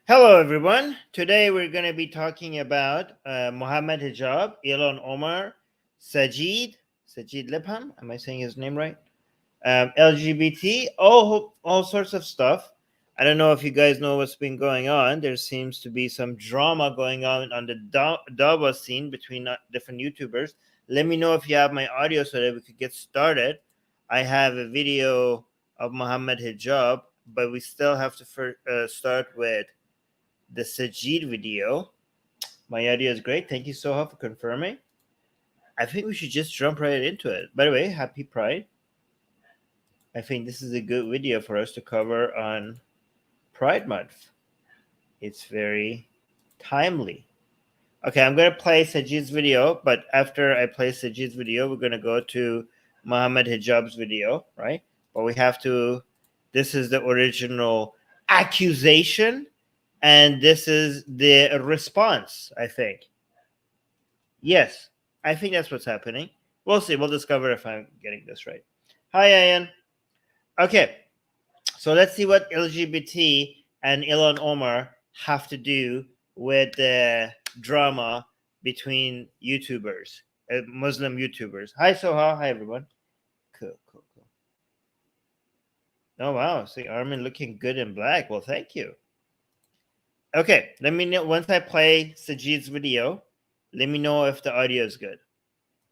Hello, everyone. Today we're going to be talking about Mohammed Hijab, Ilhan Omar, Sajid Lipham. Am I saying his name right? LGBT, all sorts of stuff. I don't know if you guys know what's been going on. There seems to be some drama going on the Dawa scene between different YouTubers. Let me know if you have my audio so that we could get started. I have a video of Mohammed Hijab, but we still have to start with the Sajid video. My audio is great. Thank you, Soha, for confirming. I think we should just jump right into it. By the way, happy Pride. I think this is a good video for us to cover on Pride Month. It's very timely. Okay, I'm going to play Sajid's video, but after I play Sajid's video, we're going to go to Mohammed Hijab's video, right? But we have to, this is the original accusation, and this is the response, I think. Yes, I think that's what's happening. We'll see. We'll discover if I'm getting this right. Hi, Ian. Okay, so let's see what LGBT and Ilhan Omar have to do with the drama between YouTubers, Muslim YouTubers. Hi, Soha. Hi, everyone. Cool. Oh, wow. See, Armin looking good in black. Well, thank you. Okay, let me know once I play Sajid's video. Let me know if the audio is good.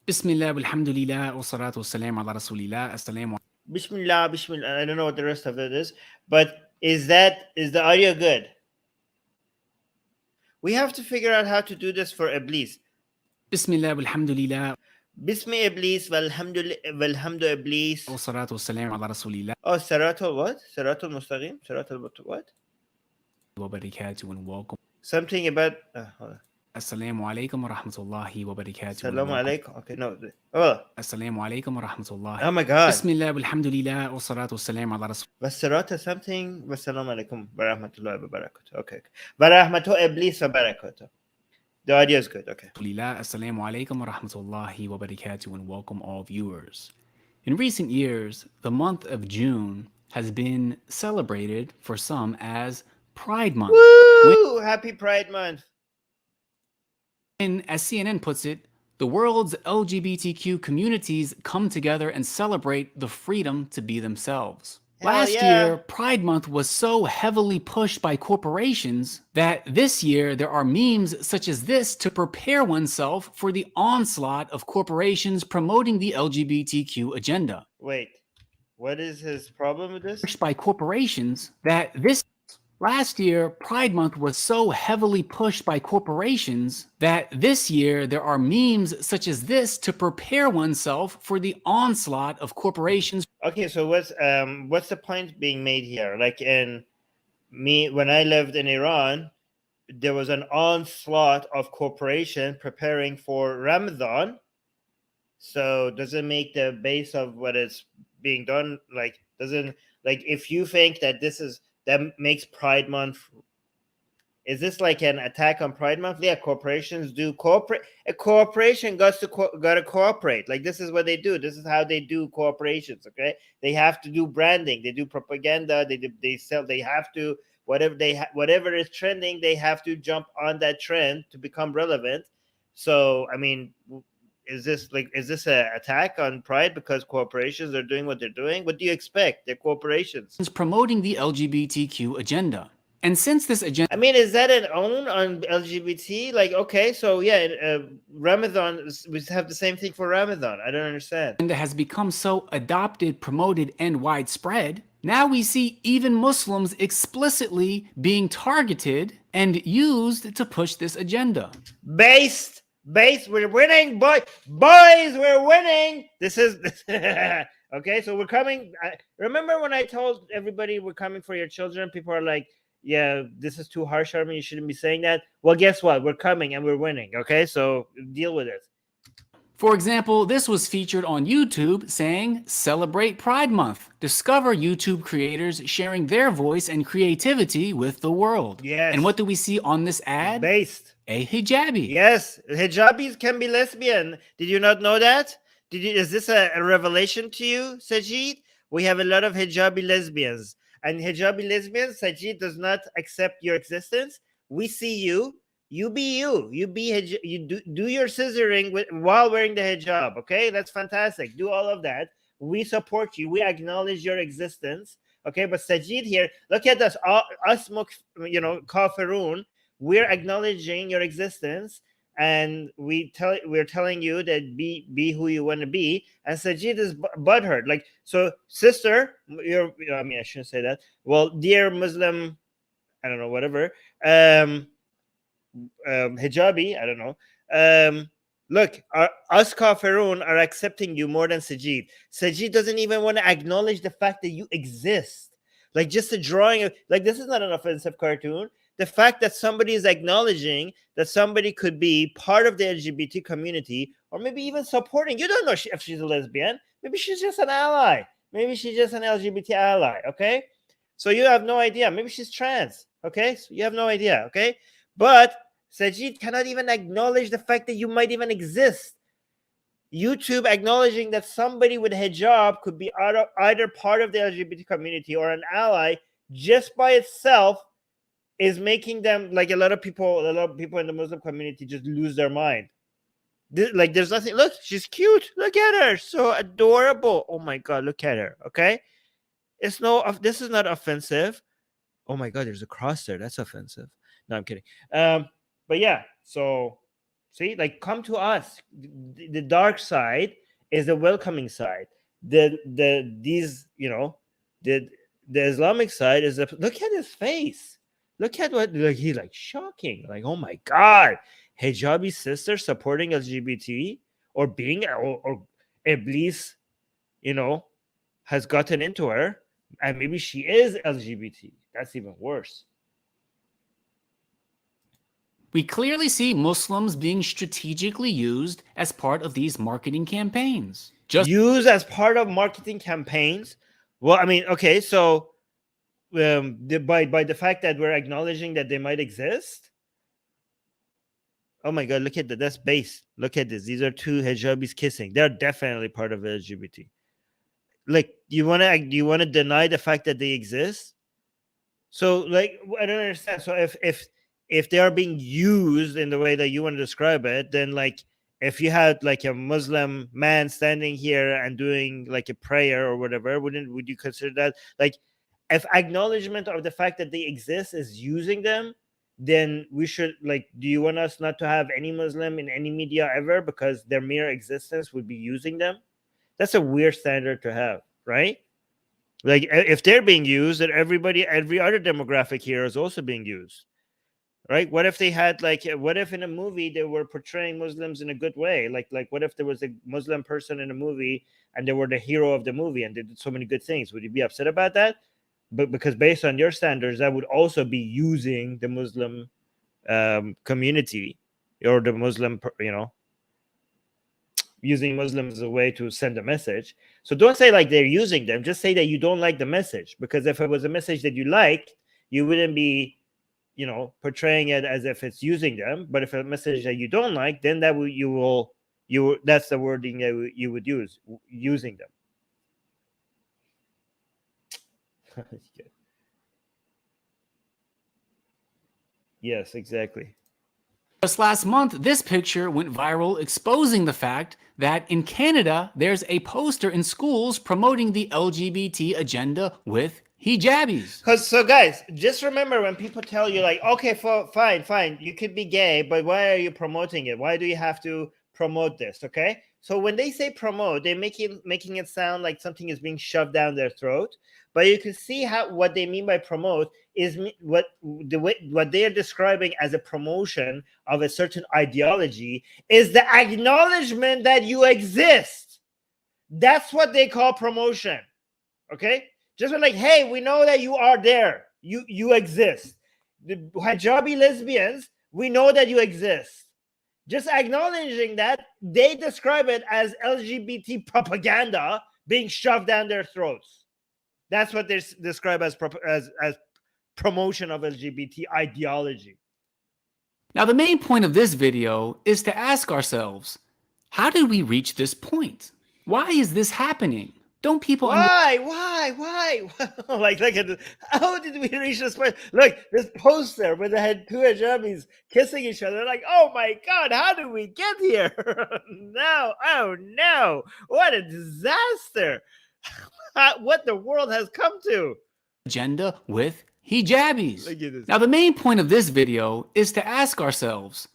Bismillah, alhamdulillah, wassalatu wassalam ala rasulillah, assalamu Bismillah. I don't know what the rest of it is, but is the audio good? We have to figure out how to do this for Iblis. Bismillah, alhamdulillah. Bismi Iblis, walhamdu Iblis. Wassalatu wassalam ala rasulillah. Oh, Siratul what? Siratul Mustaqim? Siratul what? Wa barakatuh and welcome. Something about... hold on. Assalamu alaikum wa rahmatullahi wa barakatuh. Assalamu alaikum. Okay, no. Oh. Assalamu alaikum wa rahmatullahi. Oh my God. Bismillah, alhamdulillah, wassalatu wassalam ala rasulillah. Wasirata something. Wassalamu alaikum wa rahmatullahi wa barakatuh. Okay. Wa rahmatu Iblis wa barakatuh. The audio is good. Okay. Assalamu alaikum wa rahmatullahi wa barakatuh and welcome all viewers. In recent years, the month of June has been celebrated for some as Pride Month. Woo! Happy Pride Month. And as CNN puts it, the world's LGBTQ communities come together and celebrate the freedom to be themselves. Last year, Pride Month was so heavily pushed by corporations that this year there are memes such as this to prepare oneself for the onslaught of corporations promoting the LGBTQ agenda. Wait, what is his problem with this? Pushed by corporations that Last year, Pride Month was so heavily pushed by corporations that this year there are memes such as this to prepare oneself for the onslaught of corporations. Okay, so what's the point being made here? Like when I lived in Iran, there was an onslaught of corporation preparing for Ramadan. So does it make the base of what is being done if you think that that makes Pride Month? Is this like an attack on Pride Month? Yeah, corporations do cooperate. A corporation got to cooperate. Like, this is what they do. This is how they do corporations. Okay, they have to do branding. They do propaganda. They sell. They have to whatever is trending. They have to jump on that trend to become relevant. So, I mean, is this an attack on Pride because corporations are doing what they're doing? What do you expect? They're corporations promoting the LGBTQ agenda. And since this agenda, I mean, is that an own on LGBT? Like, okay, so yeah, Ramadan, we have the same thing for Ramadan. I don't understand. And has become so adopted, promoted, and widespread, now we see even Muslims explicitly being targeted and used to push this agenda. Base, we're winning, boys, we're winning. This is okay. So we're coming. Remember when I told everybody we're coming for your children? People are like, "Yeah, this is too harsh, Armin. You shouldn't be saying that." Well, guess what? We're coming and we're winning. Okay, so deal with it. For example, this was featured on YouTube saying, "Celebrate Pride Month. Discover YouTube creators sharing their voice and creativity with the world." Yes. And what do we see on this ad? Based. A hijabi. Yes, hijabis can be lesbian. Did you not know that? Is this a revelation to you, Sajid? We have a lot of hijabi lesbians. And hijabi lesbians, Sajid does not accept your existence. We see you. You be you. You do your scissoring while wearing the hijab. Okay, that's fantastic. Do all of that. We support you. We acknowledge your existence. Okay, but Sajid here, look at us, us, Kafirun. We're acknowledging your existence, and we're telling you that be who you want to be. And Sajid is butthurt. Like, so, sister, I mean, I shouldn't say that. Well, dear Muslim, I don't know, whatever. Hijabi, I don't know. Look, us Kafirun are accepting you more than Sajid. Sajid doesn't even want to acknowledge the fact that you exist. Like, just a drawing of, like, this is not an offensive cartoon. The fact that somebody is acknowledging that somebody could be part of the LGBT community, or maybe even supporting. You don't know if she's a lesbian. Maybe she's just an ally. Maybe she's just an LGBT ally. Okay, so you have no idea. Maybe she's trans. Okay, so you have no idea. Okay, but Sajid cannot even acknowledge the fact that you might even exist. YouTube acknowledging that somebody with hijab could be either part of the LGBT community or an ally just by itself is making them, like, a lot of people in the Muslim community just lose their mind. Like, there's nothing. Look, she's cute. Look at her, so adorable. Oh my God, look at her. Okay, this is not offensive. Oh my God, there's a cross there. That's offensive. No, I'm kidding. But yeah, so see, like, come to us. The dark side is the welcoming side. The Islamic side is look at his face. Look at what, like, he's like shocking. Like, oh my God, hijabi sister supporting LGBT, or being, or Iblis, has gotten into her, and maybe she is LGBT. That's even worse. We clearly see Muslims being strategically used as part of these marketing campaigns. Used as part of marketing campaigns? Well, I mean, okay, so by the fact that we're acknowledging that they might exist. Oh my God, look at that. That's base. Look at this. These are two hijabis kissing. They're definitely part of LGBT. Like, do you want to deny the fact that they exist? So, like, I don't understand. So if they are being used in the way that you want to describe it, then, like, if you had, like, a Muslim man standing here and doing, like, a prayer or whatever, would you consider that, like, if acknowledgement of the fact that they exist is using them, then we should, like, do you want us not to have any Muslim in any media ever because their mere existence would be using them? That's a weird standard to have, right? Like, if they're being used, then every other demographic here is also being used, right? What if they had, like, what if in a movie they were portraying Muslims in a good way? Like what if there was a Muslim person in a movie and they were the hero of the movie and they did so many good things? Would you be upset about that? But because based on your standards, that would also be using the Muslim community, or the Muslim, using Muslims as a way to send a message. So don't say, like, they're using them. Just say that you don't like the message, because if it was a message that you liked, you wouldn't be, portraying it as if it's using them. But if a message that you don't like, then that's the wording that you would use, using them. Yes, exactly. Just last month, this picture went viral, exposing the fact that in Canada, there's a poster in schools promoting the LGBT agenda with hijabis. So guys, just remember, when people tell you, like, okay, fine, you could be gay, but why are you promoting it? Why do you have to promote this? Okay, so when they say promote, they're making it sound like something is being shoved down their throat. But you can see what they mean by promote is what they are describing as a promotion of a certain ideology is the acknowledgement that you exist. That's what they call promotion. Okay, just like, hey, we know that you are there. You exist. The hijabi lesbians, we know that you exist. Just acknowledging that, they describe it as LGBT propaganda being shoved down their throats. That's what they describe as promotion of LGBT ideology. Now, the main point of this video is to ask ourselves, how did we reach this point? Why is this happening? Don't people Why? Like, look at this. How did we reach this point? Look, this poster where they had two hijabis kissing each other. Like, oh my God, how did we get here? No, oh no, what a disaster. What the world has come to. agenda with hijabis? Look at this. Now, the main point of this video is to ask ourselves,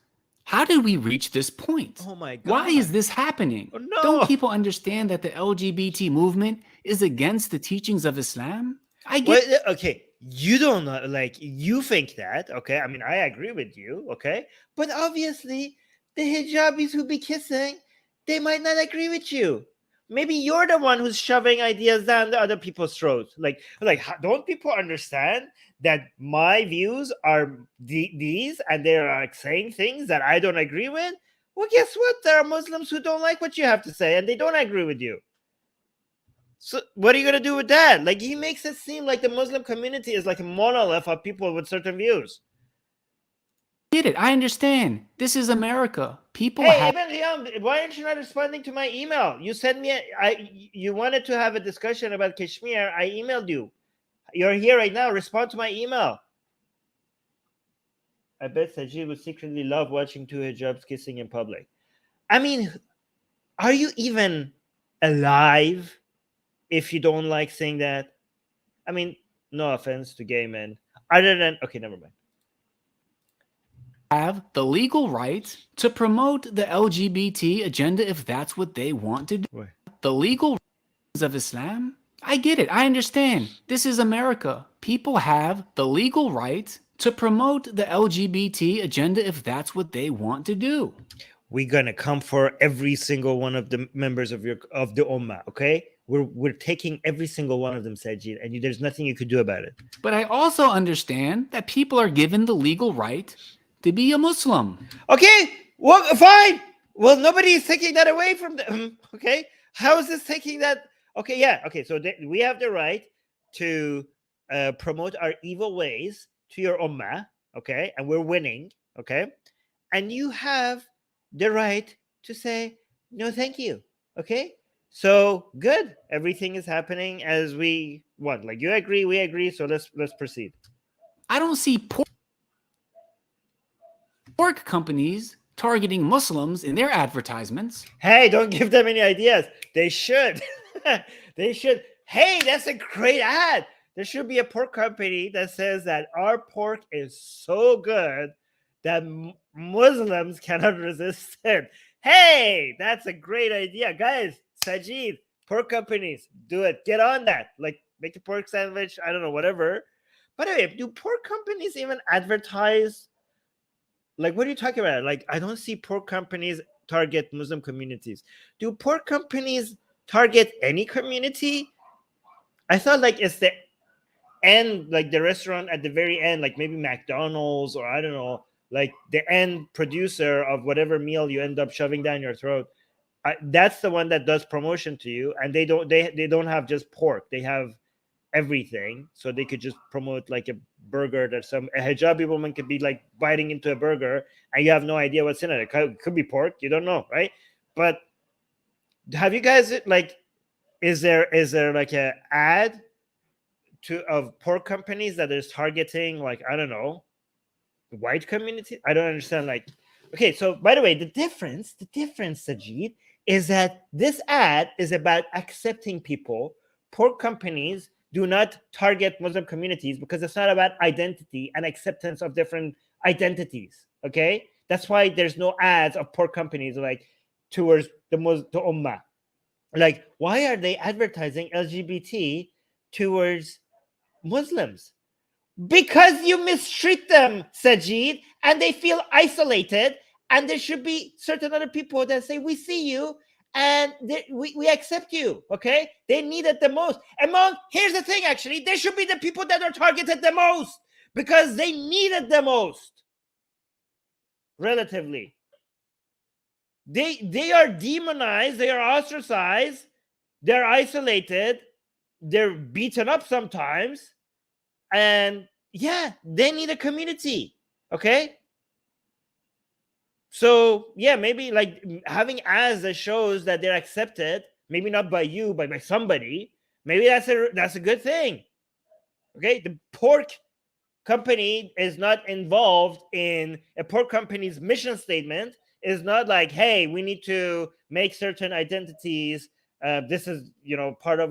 how did we reach this point? Oh my God. Why is this happening? Oh, no. Don't people understand that the LGBT movement is against the teachings of Islam? I get Well, okay, you don't know, like, you think that, okay? I mean, I agree with you, okay? But obviously, the hijabis who be kissing, they might not agree with you. Maybe you're the one who's shoving ideas down the other people's throats. Like, don't people understand that my views are these, and they're like saying things that I don't agree with? Well, guess what? There are Muslims who don't like what you have to say, and they don't agree with you. So what are you gonna do with that? Like, he makes it seem like the Muslim community is like a monolith of people with certain views. it. I understand. This is America. People Hey, have Ibn Riyam, why aren't you not responding to my email? You sent me, you wanted to have a discussion about Kashmir. I emailed you. You're here right now. Respond to my email. I bet Sajid would secretly love watching two hijabs kissing in public. I mean, are you even alive if you don't like saying that? I mean, no offense to gay men. Other than, okay, never mind. have the legal right to promote the LGBT agenda if that's what they want to do. What? The legal rights of Islam? I get it. I understand. This is America. People have the legal right to promote the LGBT agenda if that's what they want to do. We're gonna come for every single one of the members of the Ummah, okay? We're taking every single one of them, Sajid, and there's nothing you could do about it. But I also understand that people are given the legal right to be a Muslim. Okay, well, fine. Well, nobody is taking that away from them. Okay, how is this taking that? Okay, yeah. Okay, so we have the right to promote our evil ways to your ummah. Okay, and we're winning. Okay, and you have the right to say no, thank you. Okay, so good. Everything is happening as we want. Like, you agree, we agree. So let's proceed. I don't see pork companies targeting Muslims in their advertisements. Hey, don't give them any ideas. They should. They should. Hey, that's a great ad. There should be a pork company that says that our pork is so good that Muslims cannot resist it. Hey, that's a great idea. Guys, Sajid, pork companies, do it. Get on that. Like, make a pork sandwich. I don't know, whatever. By the way, do pork companies even advertise? Like, what are you talking about? Like, I don't see pork companies target Muslim communities. Do pork companies target any community? I thought, like, it's the end, like the restaurant at the very end, like maybe McDonald's, or I don't know, like the end producer of whatever meal you end up shoving down your throat. That's the one that does promotion to you, and they don't have just pork. They have everything, so they could just promote like a burger that a hijabi woman could be like biting into a burger, and you have no idea what's in it. It could be pork, you don't know, right? But have you guys, like, is there like a ad of pork companies that is targeting, like, I don't know, white community? I don't understand. Like, okay, so by the way, the difference, Sajid, is that this ad is about accepting people. Pork companies do not target Muslim communities because it's not about identity and acceptance of different identities. Okay, that's why there's no ads of pork companies like towards the Ummah. Like, why are they advertising LGBT towards Muslims? Because you mistreat them, Sajid, and they feel isolated. And there should be certain other people that say, we see you and we accept you. Okay, they need it the most. Here's the thing, actually, they should be the people that are targeted the most because they need it the most. Relatively, they are demonized, they are ostracized, they're isolated, they're beaten up sometimes, and yeah, they need a community. Okay, so yeah, maybe like having ads that shows that they're accepted maybe not by you, but by somebody, maybe that's a good thing. Okay, the pork company is not involved in a pork company's mission statement. Is not like, hey, we need to make certain identities. This is, part of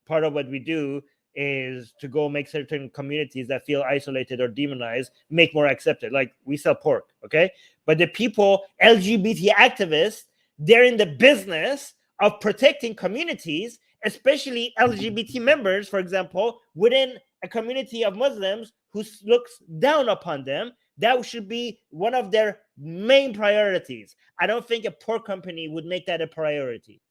part of what we do is to go make certain communities that feel isolated or demonized make more accepted. Like, we sell pork, okay? But the people, LGBT activists, they're in the business of protecting communities, especially LGBT members, for example, within a community of Muslims who looks down upon them. That should be one of their main priorities. I don't think a pork company would make that a priority.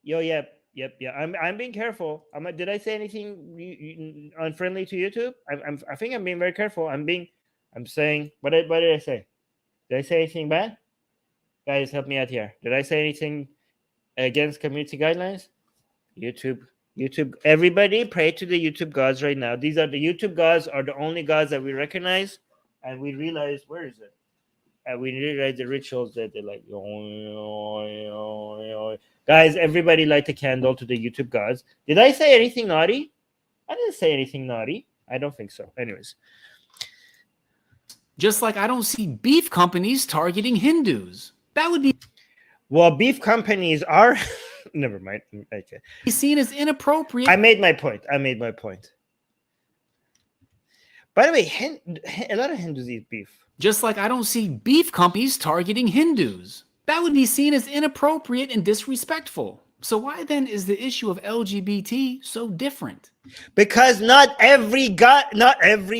Yeah. I'm being careful. Did I say anything unfriendly to YouTube? I think I'm being very careful. I'm saying, what did I say? Did I say anything bad? Guys, help me out here. Did I say anything against community guidelines? YouTube, everybody pray to the YouTube gods right now. These are the YouTube gods, are the only gods that we recognize, and we realize, where is it? And we realize the rituals that they're like, guys, everybody light a candle to the YouTube gods. Did I say anything naughty? I didn't say anything naughty. I don't think so. Anyways. Just like I don't see beef companies targeting Hindus. That would be... Well, beef companies are... Never mind. Okay. Seen as inappropriate. I made my point. By the way, a lot of Hindus eat beef. Just like I don't see beef companies targeting Hindus. That would be seen as inappropriate and disrespectful. So why then is the issue of LGBT so different? Because not every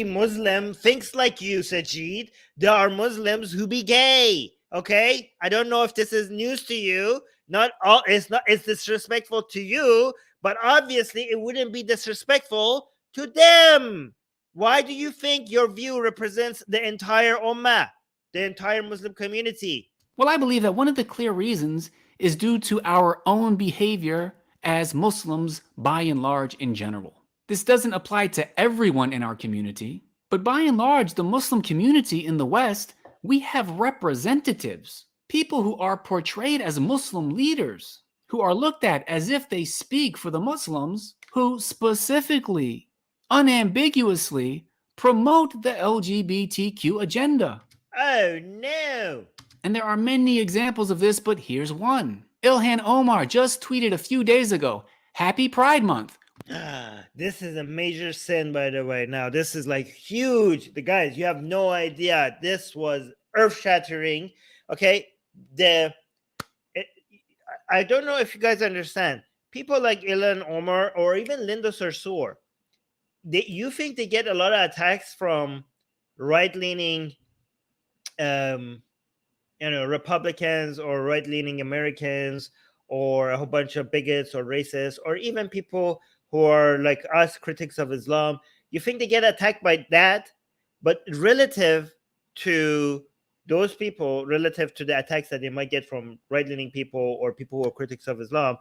Muslim thinks like you, Sajid. There are Muslims who be gay. Okay? I don't know if this is news to you. It's disrespectful to you, but obviously it wouldn't be disrespectful to them. Why do you think your view represents the entire ummah, the entire Muslim community? Well, I believe that one of the clear reasons is due to our own behavior as Muslims by and large in general. This doesn't apply to everyone in our community, but by and large, the Muslim community in the West, we have representatives. People who are portrayed as Muslim leaders, who are looked at as if they speak for the Muslims, who specifically, unambiguously promote the LGBTQ agenda. Oh, no. And there are many examples of this, but here's one. Ilhan Omar just tweeted a few days ago, Happy Pride Month. This is a major sin, by the way. Now, this is like huge. The guys, you have no idea. This was earth-shattering. Okay? I don't know if you guys understand. People like Ilhan Omar or even Linda Sarsour, you think they get a lot of attacks from right-leaning Republicans or right-leaning Americans or a whole bunch of bigots or racists or even people who are like us, critics of Islam. You think they get attacked by that? But relative to those people, relative to the attacks that they might get from right-leaning people or people who are critics of Islam,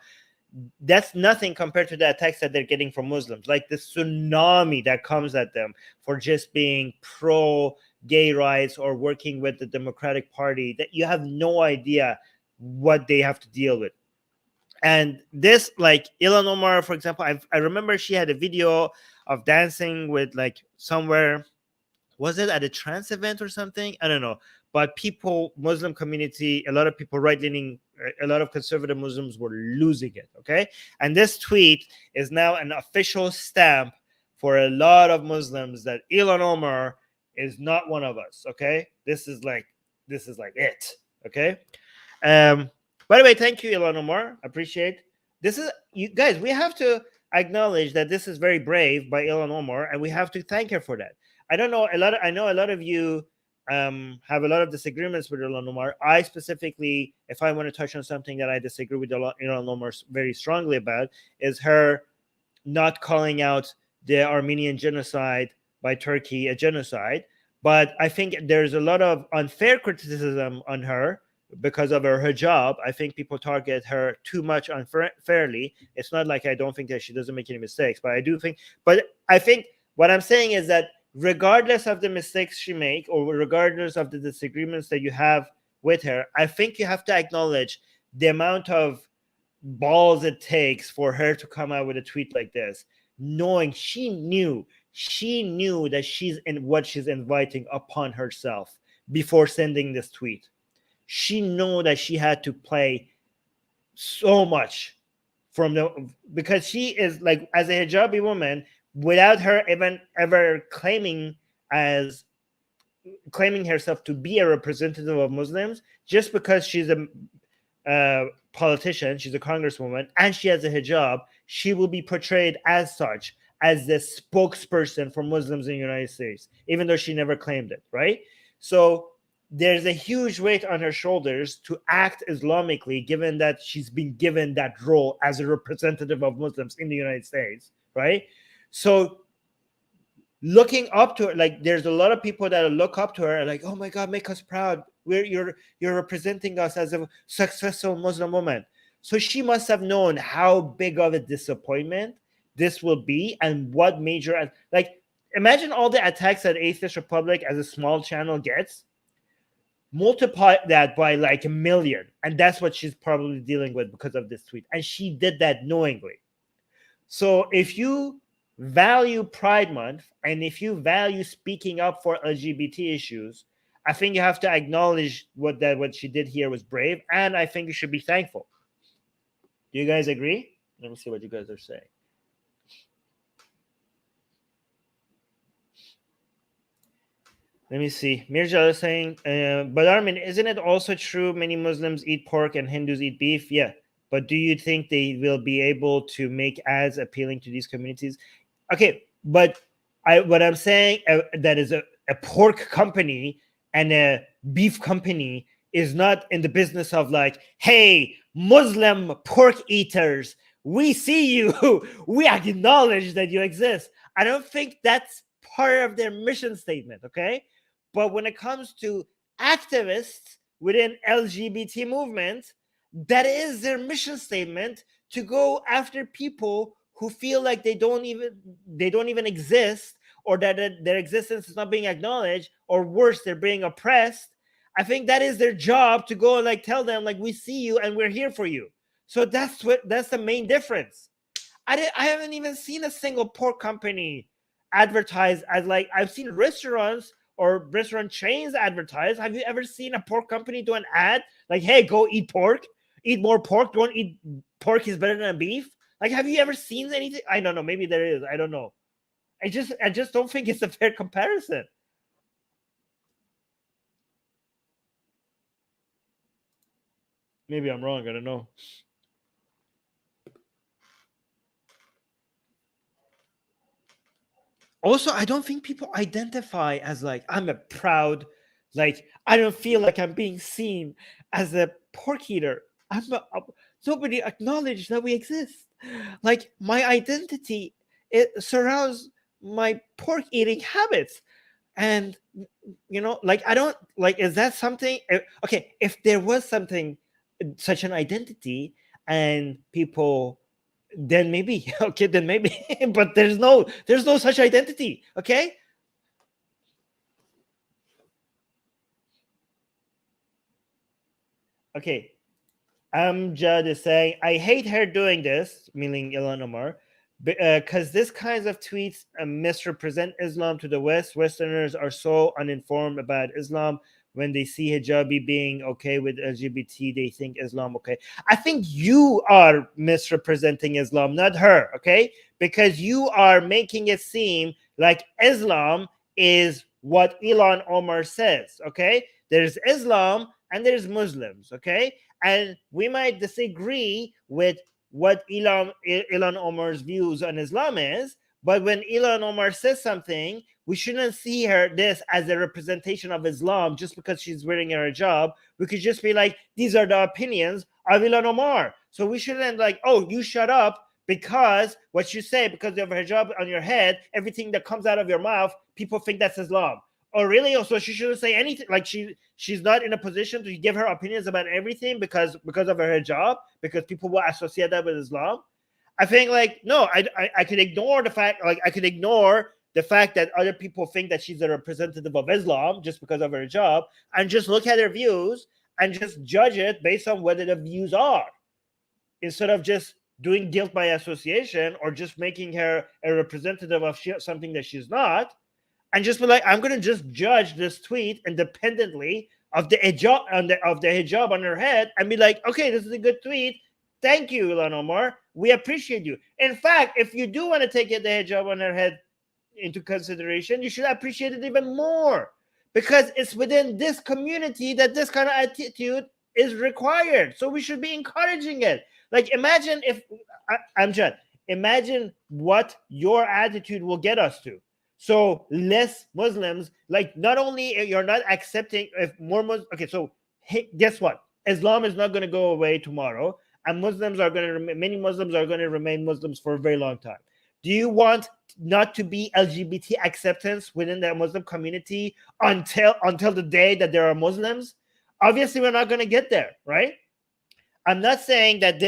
that's nothing compared to the attacks that they're getting from Muslims. Like the tsunami that comes at them for just being pro-gay rights or working with the Democratic Party, that you have no idea what they have to deal with. And this, like Ilhan Omar, for example, I remember she had a video of dancing with like somewhere, was it at a trans event or something? I don't know. But people, Muslim community, a lot of people right-leaning, a lot of conservative Muslims were losing it, okay? And this tweet is now an official stamp for a lot of Muslims that Ilhan Omar is not one of us, okay? This is like it, okay? By the way, thank you, Ilhan Omar. Appreciate. This is, you guys, we have to acknowledge that this is very brave by Ilhan Omar, and we have to thank her for that. I know a lot of you have a lot of disagreements with Ilhan Omar. I specifically, if I want to touch on something that I disagree with Ilhan Omar very strongly about, is her not calling out the Armenian genocide by Turkey a genocide. But I think there's a lot of unfair criticism on her because of her hijab. I think people target her too much unfairly. It's not like I don't think that she doesn't make any mistakes, but I do think. But I think what I'm saying is that regardless of the mistakes she makes or regardless of the disagreements that you have with her, I think you have to acknowledge the amount of balls it takes for her to come out with a tweet like this, knowing she knew that she's in what she's inviting upon herself before sending this tweet. She knew that she had to play so much because she is like, as a hijabi woman, without her even ever claiming herself to be a representative of Muslims, just because she's a politician, she's a congresswoman, and she has a hijab, she will be portrayed as such, as the spokesperson for Muslims in the United States, even though she never claimed it, right? So there's a huge weight on her shoulders to act Islamically, given that she's been given that role as a representative of Muslims in the United States, right? So looking up to her, like, there's a lot of people that look up to her like, oh my God, make us proud. You're representing us as a successful Muslim woman. So she must have known how big of a disappointment this will be, and what major, like, imagine all the attacks that Atheist Republic as a small channel gets. Multiply that by like 1 million, and that's what she's probably dealing with because of this tweet, and she did that knowingly. So if you value Pride Month, and if you value speaking up for LGBT issues, I think you have to acknowledge what she did here was brave, and I think you should be thankful. Do you guys agree? Let me see what you guys are saying. Let me see. Mirja is saying, but Armin, isn't it also true many Muslims eat pork and Hindus eat beef? Yeah. But do you think they will be able to make ads appealing to these communities? Okay, but what I'm saying, that is a pork company and a beef company is not in the business of like, hey, Muslim pork eaters, we see you. We acknowledge that you exist. I don't think that's part of their mission statement, okay? But when it comes to activists within LGBT movement, that is their mission statement, to go after people who feel like they don't even exist, or that their existence is not being acknowledged, or worse, they're being oppressed. I think that is their job, to go and like tell them like, we see you and we're here for you. So that's the main difference. I haven't even seen a single pork company advertise as like, I've seen restaurants or restaurant chains advertise. Have you ever seen a pork company do an ad like, hey, go eat pork, eat more pork, don't eat pork is better than beef? Like, have you ever seen anything? I don't know, maybe there is, I don't know. I just don't think it's a fair comparison. Maybe I'm wrong, I don't know. Also, I don't think people identify as like, I'm a proud, like, I don't feel like I'm being seen as a pork eater. Nobody acknowledged that we exist. Like, my identity, it surrounds my pork eating habits. And, you know, like, I don't, like, is that something? Okay, if there was something, such an identity, and people, then maybe, okay, then maybe, but there's no such identity, okay? Okay, Amjad is saying, I hate her doing this, meaning Ilhan Omar, because this kinds of tweets misrepresent Islam to the West. Westerners are so uninformed about Islam. When they see hijabi being okay with LGBT, they think Islam okay. I think you are misrepresenting Islam, not her, okay? Because you are making it seem like Islam is what Ilhan Omar says, okay? There's Islam and there's Muslims, okay? And we might disagree with what Ilhan Omar's views on Islam is, but when Ilhan Omar says something, we shouldn't see this as a representation of Islam just because she's wearing her hijab. We could just be like, these are the opinions of Ilhan Omar. So we shouldn't like, oh, you shut up because what you say, because you have a hijab on your head, everything that comes out of your mouth, people think that's Islam. Oh, really? Also, she shouldn't say anything. Like she's not in a position to give her opinions about everything because of her hijab, because people will associate that with Islam. I think like, no, I could ignore the fact, like I could ignore the fact that other people think that she's a representative of Islam just because of her job, and just look at her views and just judge it based on whether the views are, instead of just doing guilt by association or just making her a representative of something that she's not, and just be like, I'm going to just judge this tweet independently of the hijab on her head and be like, okay, this is a good tweet. Thank you, Ilhan Omar. We appreciate you. In fact, if you do want to take the hijab on her head into consideration, you should appreciate it even more, because it's within this community that this kind of attitude is required. So we should be encouraging it. Like, imagine if Amjad, imagine what your attitude will get us to. So less Muslims, like, not only you're not accepting if more Muslims, okay, so hey, guess what? Islam is not going to go away tomorrow, and many Muslims are going to remain Muslims for a very long time. Do you want not to be LGBT acceptance within the Muslim community until the day that there are Muslims? Obviously, we're not going to get there, right? I'm not saying that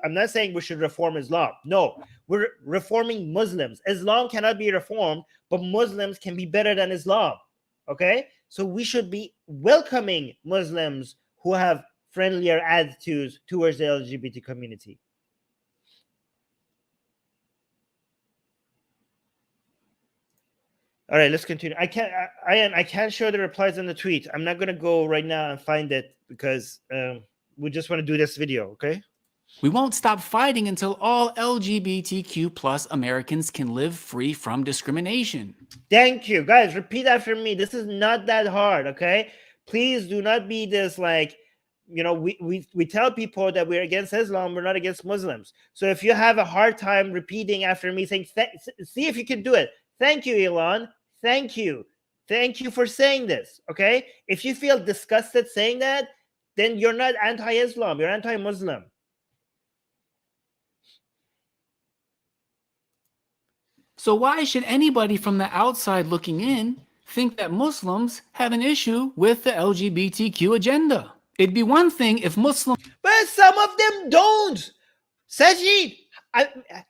I'm not saying we should reform Islam. No, we're reforming Muslims. Islam cannot be reformed, but Muslims can be better than Islam. Okay? So we should be welcoming Muslims who have friendlier attitudes towards the LGBT community. All right, let's continue. I can't show the replies on the tweet. I'm not going to go right now and find it because we just want to do this video, okay? We won't stop fighting until all LGBTQ plus Americans can live free from discrimination. Thank you. Guys, repeat after me. This is not that hard, okay? Please do not be this like, we tell people that we're against Islam, we're not against Muslims. So if you have a hard time repeating after me, saying, see if you can do it. Thank you, Ilhan. Thank you. Thank you for saying this, okay? If you feel disgusted saying that, then you're not anti-Islam, you're anti-Muslim. So why should anybody from the outside looking in think that Muslims have an issue with the LGBTQ agenda? It'd be one thing if Muslims... But some of them don't. Sajid.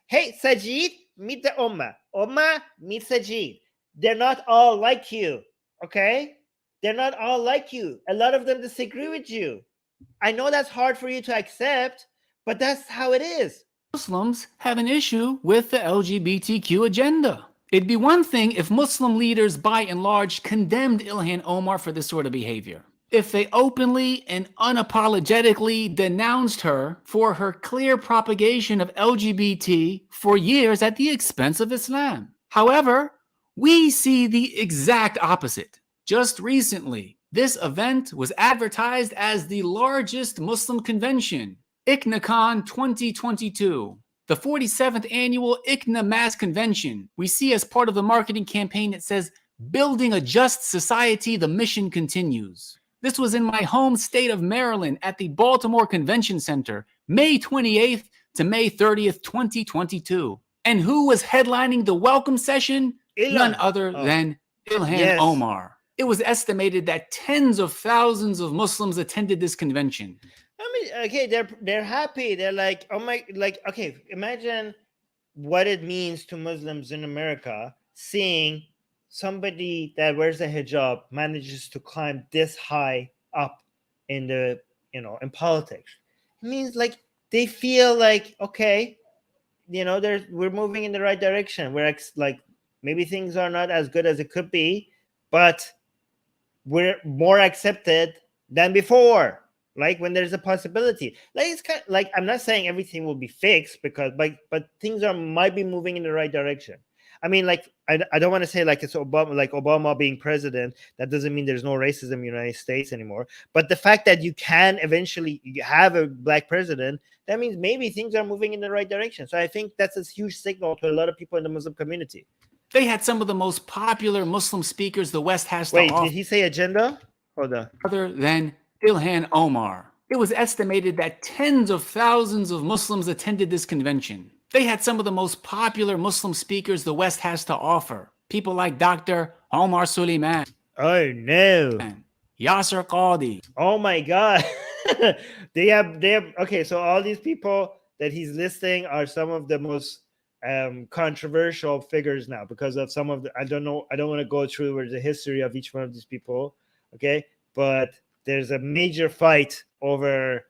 Hey, Sajid, meet the Ummah. Ummah, meet Sajid. They're not all like you, okay? They're not all like you. A lot of them disagree with you. I know that's hard for you to accept, but that's how it is. Muslims have an issue with the LGBTQ agenda. It'd be one thing if Muslim leaders, by and large, condemned Ilhan Omar for this sort of behavior. If they openly and unapologetically denounced her for her clear propagation of LGBT for years at the expense of Islam. However, we see the exact opposite. Just recently, this event was advertised as the largest Muslim convention, ICNA 2022, the 47th annual ICNA Mass Convention. We see as part of the marketing campaign, it says, "Building a Just Society, the mission continues." This was in my home state of Maryland at the Baltimore Convention Center, May 28th to May 30th, 2022. And who was headlining the welcome session? None other than Ilhan Omar. It was estimated that tens of thousands of Muslims attended this convention. I mean, okay, they're happy. They're like, oh my, like, okay, imagine what it means to Muslims in America seeing somebody that wears a hijab manages to climb this high up in the, in politics. It means like they feel like, okay, we're moving in the right direction. We're like, maybe things are not as good as it could be, but we're more accepted than before. Like when there's a possibility, like it's kind of, like, I'm not saying everything will be fixed because, but things might be moving in the right direction. I mean, like, I don't want to say like it's Obama being president. That doesn't mean there's no racism in the United States anymore. But the fact that you can eventually have a black president, that means maybe things are moving in the right direction. So I think that's a huge signal to a lot of people in the Muslim community. They had some of the most popular Muslim speakers the West has to offer. Wait, did he say agenda? Hold on. Other than Ilhan Omar. It was estimated that tens of thousands of Muslims attended this convention. They had some of the most popular Muslim speakers the West has to offer. People like Dr. Omar Suleiman. Oh no. Yasser Qadi. Oh my God. they have okay, so all these people that he's listing are some of the most controversial figures now because of some of the, I don't want to go through the history of each one of these people, okay, but there's a major fight over,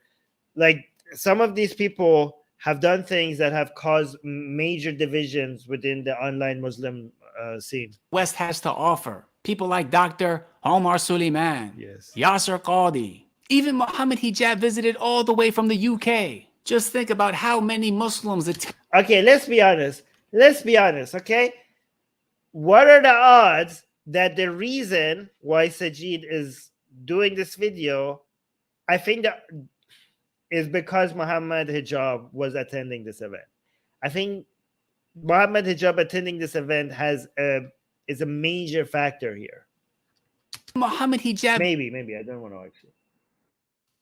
like, some of these people have done things that have caused major divisions within the online Muslim scene. West has to offer. People like Dr. Omar Suleiman, Yes, Yasser Qadi, even Mohammed Hijab visited all the way from the UK. Just think about how many Muslims okay, let's be honest, okay? What are the odds that the reason why Sajid is doing this video, I think that is because Mohammed Hijab was attending this event. I think Mohammed Hijab attending this event is a major factor here. Mohammed Hijab maybe I don't want to actually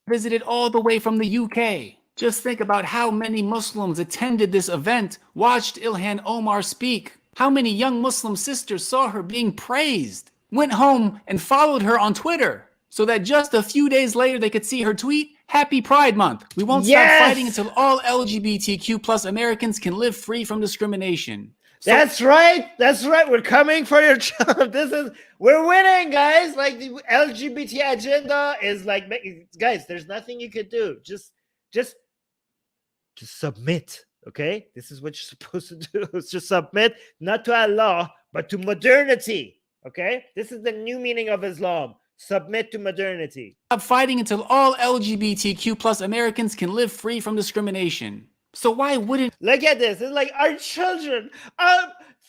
visited all the way from the UK. Just think about how many Muslims attended this event, watched Ilhan Omar speak. How many young Muslim sisters saw her being praised, went home and followed her on Twitter, so that just a few days later they could see her tweet, "Happy Pride Month. We won't stop fighting until all LGBTQ plus Americans can live free from discrimination." That's right. We're coming for your job. We're winning, guys. Like, the LGBT agenda is like, guys, there's nothing you could do. Just submit. Okay, this is what you're supposed to do. It's just submit, not to Allah, but to modernity. Okay, this is the new meaning of Islam. Submit to modernity. Stop fighting until all LGBTQ plus Americans can live free from discrimination. So why wouldn't... Look at this. It's like our children.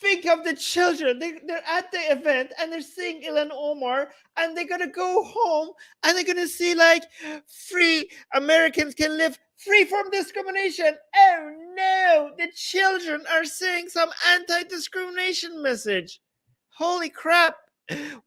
Think of the children. They're at the event and they're seeing Ilhan Omar, and they're going to go home and they're going to see, like, free Americans can live free from discrimination. Oh no, the children are seeing some anti-discrimination message. Holy crap.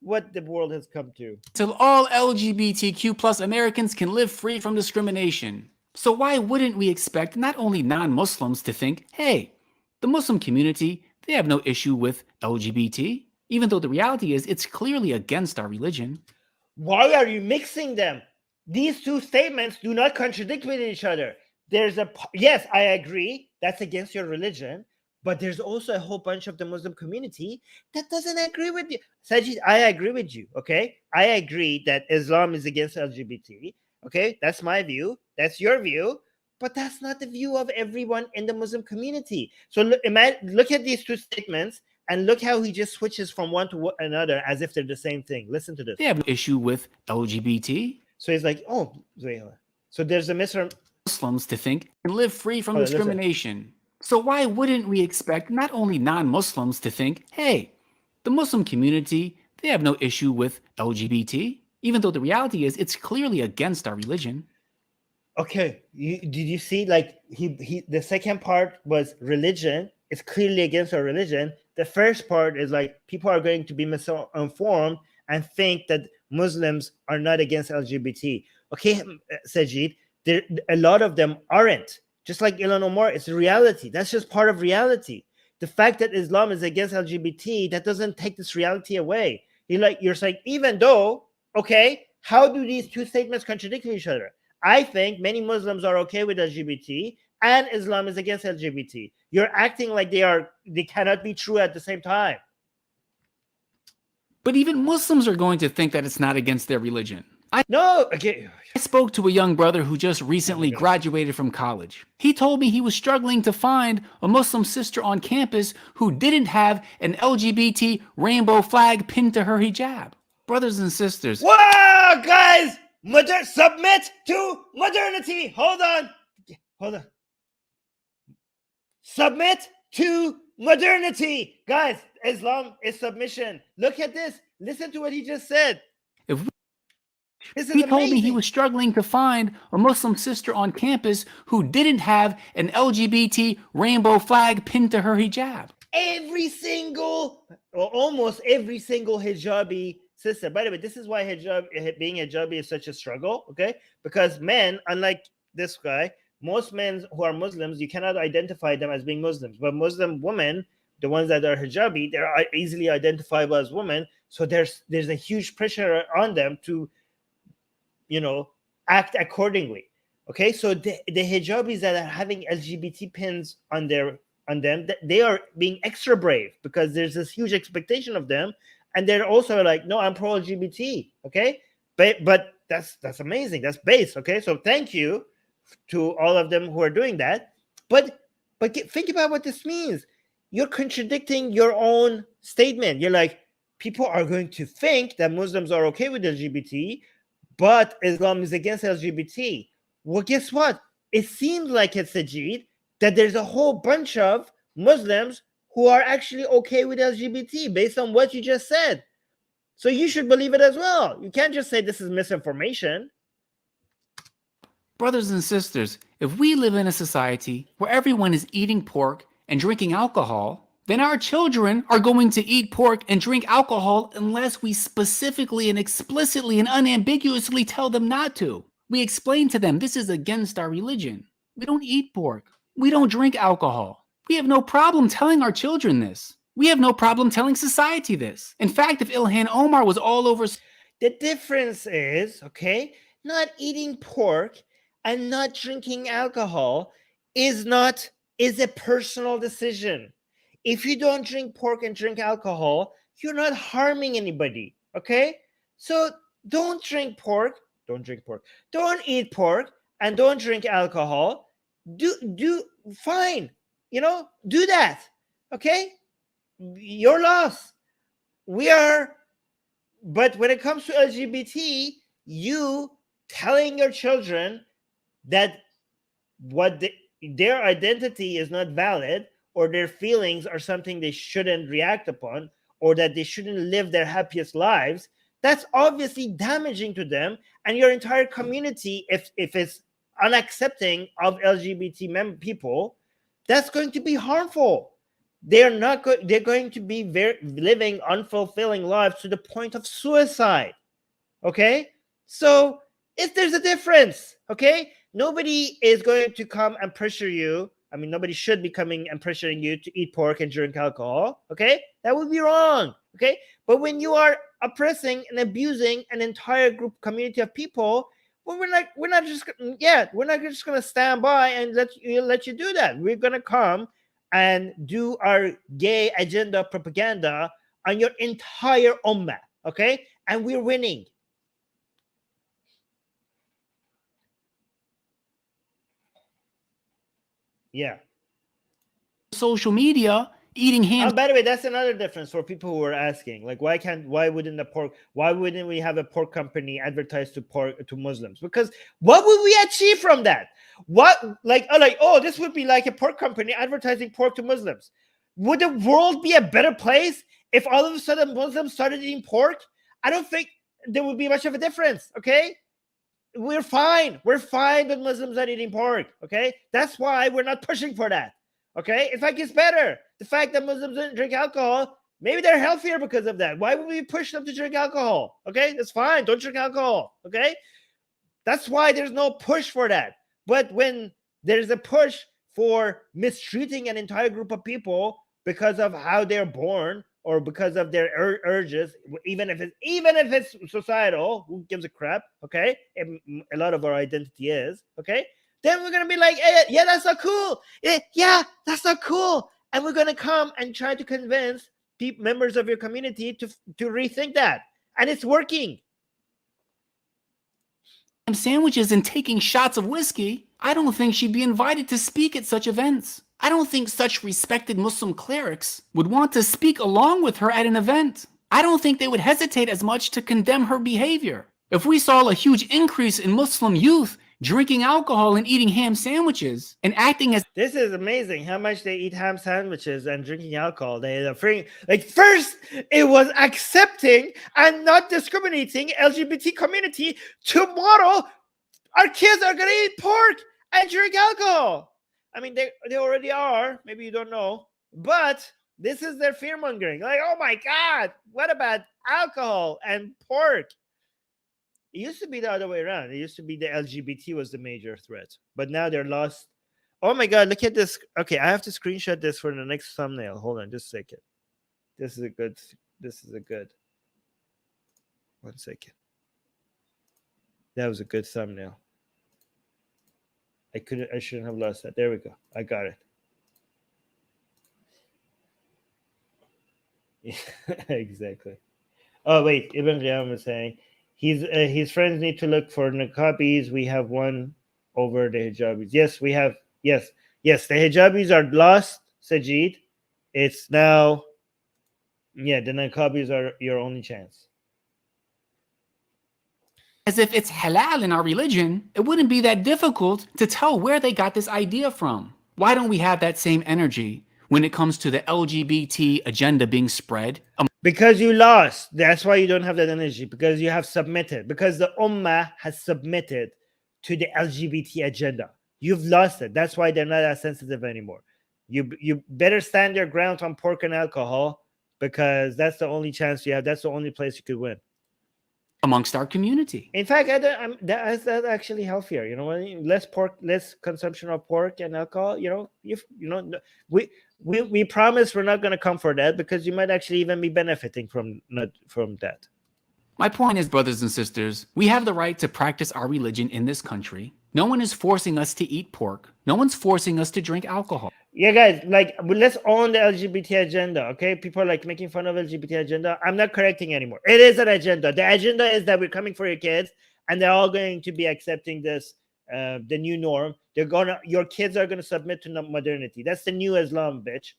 What the world has come to. Till all LGBTQ plus Americans can live free from discrimination. So why wouldn't we expect not only non-Muslims to think, hey, the Muslim community, they have no issue with LGBT, even though the reality is it's clearly against our religion. Why are you mixing them? These two statements do not contradict with each other. Yes, I agree, that's against your religion, but there's also a whole bunch of the Muslim community that doesn't agree with you. Sajid, I agree with you, okay? I agree that Islam is against LGBT, okay? That's my view. That's your view. But that's not the view of everyone in the Muslim community. So look at these two statements and look how he just switches from one to another as if they're the same thing. Listen to this. They have no issue with LGBT. So he's like, oh, so there's a Muslims to think and live free from discrimination. So why wouldn't we expect not only non-Muslims to think, hey, the Muslim community, they have no issue with LGBT, even though the reality is it's clearly against our religion. Okay, did you see, like, the second part was religion. It's clearly against our religion. The first part is like, people are going to be misinformed and think that Muslims are not against LGBT. Okay, Sajid, a lot of them aren't. Just like Ilhan Omar, it's a reality. That's just part of reality. The fact that Islam is against LGBT, that doesn't take this reality away. You're saying, even though, okay, how do these two statements contradict each other? I think many Muslims are okay with LGBT and Islam is against LGBT. You're acting like they cannot be true at the same time. But even Muslims are going to think that it's not against their religion. I spoke to a young brother who just recently graduated from college. He told me he was struggling to find a Muslim sister on campus who didn't have an LGBT rainbow flag pinned to her hijab. Brothers and sisters. Whoa, guys! Submit to modernity. Hold on. Submit to modernity. Guys, Islam is submission. Look at this. Listen to what he just said. He told me he was struggling to find a Muslim sister on campus who didn't have an LGBT rainbow flag pinned to her hijab. Almost every single hijabi sister. By the way, this is why being hijabi is such a struggle, okay? Because men, unlike this guy, most men who are Muslims, you cannot identify them as being Muslims. But Muslim women, the ones that are hijabi, they're easily identifiable as women. So there's a huge pressure on them to, act accordingly. Okay, so the hijabis that are having LGBT pins on their on them that they are being extra brave because there's this huge expectation of them, and they're also like, no, I'm pro LGBT. Okay, but that's amazing. That's base. Okay, so thank you to all of them who are doing that. But think about what this means. You're contradicting your own statement. You're like, people are going to think that Muslims are okay with LGBT, but Islam is against LGBT. Well, guess what? It seems like it's Sajid that there's a whole bunch of Muslims who are actually okay with LGBT based on what you just said. So you should believe it as well. You can't just say this is misinformation. Brothers and sisters, if we live in a society where everyone is eating pork and drinking alcohol, then our children are going to eat pork and drink alcohol unless we specifically and explicitly and unambiguously tell them not to. We explain to them this is against our religion. We don't eat pork. We don't drink alcohol. We have no problem telling our children this. We have no problem telling society this. In fact, if Ilhan Omar was all over... The difference is, okay, not eating pork and not drinking alcohol is a personal decision. If you don't drink pork and drink alcohol, you're not harming anybody, okay? So don't drink pork, don't eat pork, and don't drink alcohol. Do fine, do that, okay? Your loss. But when it comes to LGBT, you telling your children that their identity is not valid, or their feelings are something they shouldn't react upon, or that they shouldn't live their happiest lives, that's obviously damaging to them and your entire community. If it's unaccepting of LGBT people, that's going to be harmful. They're going to be living unfulfilling lives to the point of suicide. Okay, so if there's a difference, okay, nobody is going to come and pressure you. I mean, nobody should be coming and pressuring you to eat pork and drink alcohol. Okay, that would be wrong. Okay, but when you are oppressing and abusing an entire community of people, well, we're not just going to stand by and let you do that. We're going to come and do our gay agenda propaganda on your entire ummah. Okay, and we're winning. Yeah. Social media eating ham. By the way, that's another difference for people who are asking, like, why wouldn't we have a pork company advertise to Muslims? Because what would we achieve from that? This would be like a pork company advertising pork to Muslims. Would the world be a better place if all of a sudden Muslims started eating pork? I don't think there would be much of a difference. Okay, we're fine with Muslims not eating pork. Okay, that's why we're not pushing for that. Okay, in fact, it's better. The fact that Muslims don't drink alcohol, maybe they're healthier because of that. Why would we push them to drink alcohol? Okay, that's fine. Don't drink alcohol. Okay, that's why there's no push for that. But when there's a push for mistreating an entire group of people because of how they're born or because of their urges, even if it's societal, who gives a crap? Okay, a lot of our identity is okay. Then we're going to be like, yeah, that's not cool. Yeah, that's not cool. And we're going to come and try to convince members of your community to rethink that. And it's working. Sandwiches and taking shots of whiskey, I don't think she'd be invited to speak at such events. I don't think such respected Muslim clerics would want to speak along with her at an event. I don't think they would hesitate as much to condemn her behavior. If we saw a huge increase in Muslim youth drinking alcohol and eating ham sandwiches and acting as... This is amazing how much they eat ham sandwiches and drinking alcohol. They are free. Like, first it was accepting and not discriminating LGBT community. Tomorrow our kids are gonna eat pork and drink alcohol. I mean, they already are. Maybe you don't know, but this is their fear mongering. Like, oh my God, what about alcohol and pork? It used to be the other way around. It used to be the LGBT was the major threat, but now they're lost. Oh my God, look at this. Okay, I have to screenshot this for the next thumbnail. Hold on just a second. This is a good. 1 second. That was a good thumbnail. I shouldn't have lost that. There we go. I got it. Exactly. Oh wait, Ibn Qiyam was saying his friends need to look for niqabis. We have one over the hijabis. Yes, we have. Yes, yes. The hijabis are lost, Sajid. It's now. Yeah, the niqabis are your only chance. As if it's halal in our religion, it wouldn't be that difficult to tell where they got this idea from. Why don't we have that same energy when it comes to the LGBT agenda being spread? Because you lost. That's why you don't have that energy. Because you have submitted. Because the Ummah has submitted to the LGBT agenda. You've lost it. That's why they're not as sensitive anymore. You better stand your ground on pork and alcohol, because that's the only chance you have. That's the only place you could win Amongst our community. In fact, that's actually healthier. You know what I mean? Less pork, less consumption of pork and alcohol. We promise we're not going to come for that, because you might actually even be benefiting from that. My point is, brothers and sisters, we have the right to practice our religion in this country. No one is forcing us to eat pork. No one's forcing us to drink alcohol. Yeah, guys, let's own the LGBT agenda, okay? People are making fun of LGBT agenda. I'm not correcting anymore. It is an agenda. The agenda is that we're coming for your kids, and they're all going to be accepting this, the new norm. Your kids are gonna submit to modernity. That's the new Islam, bitch.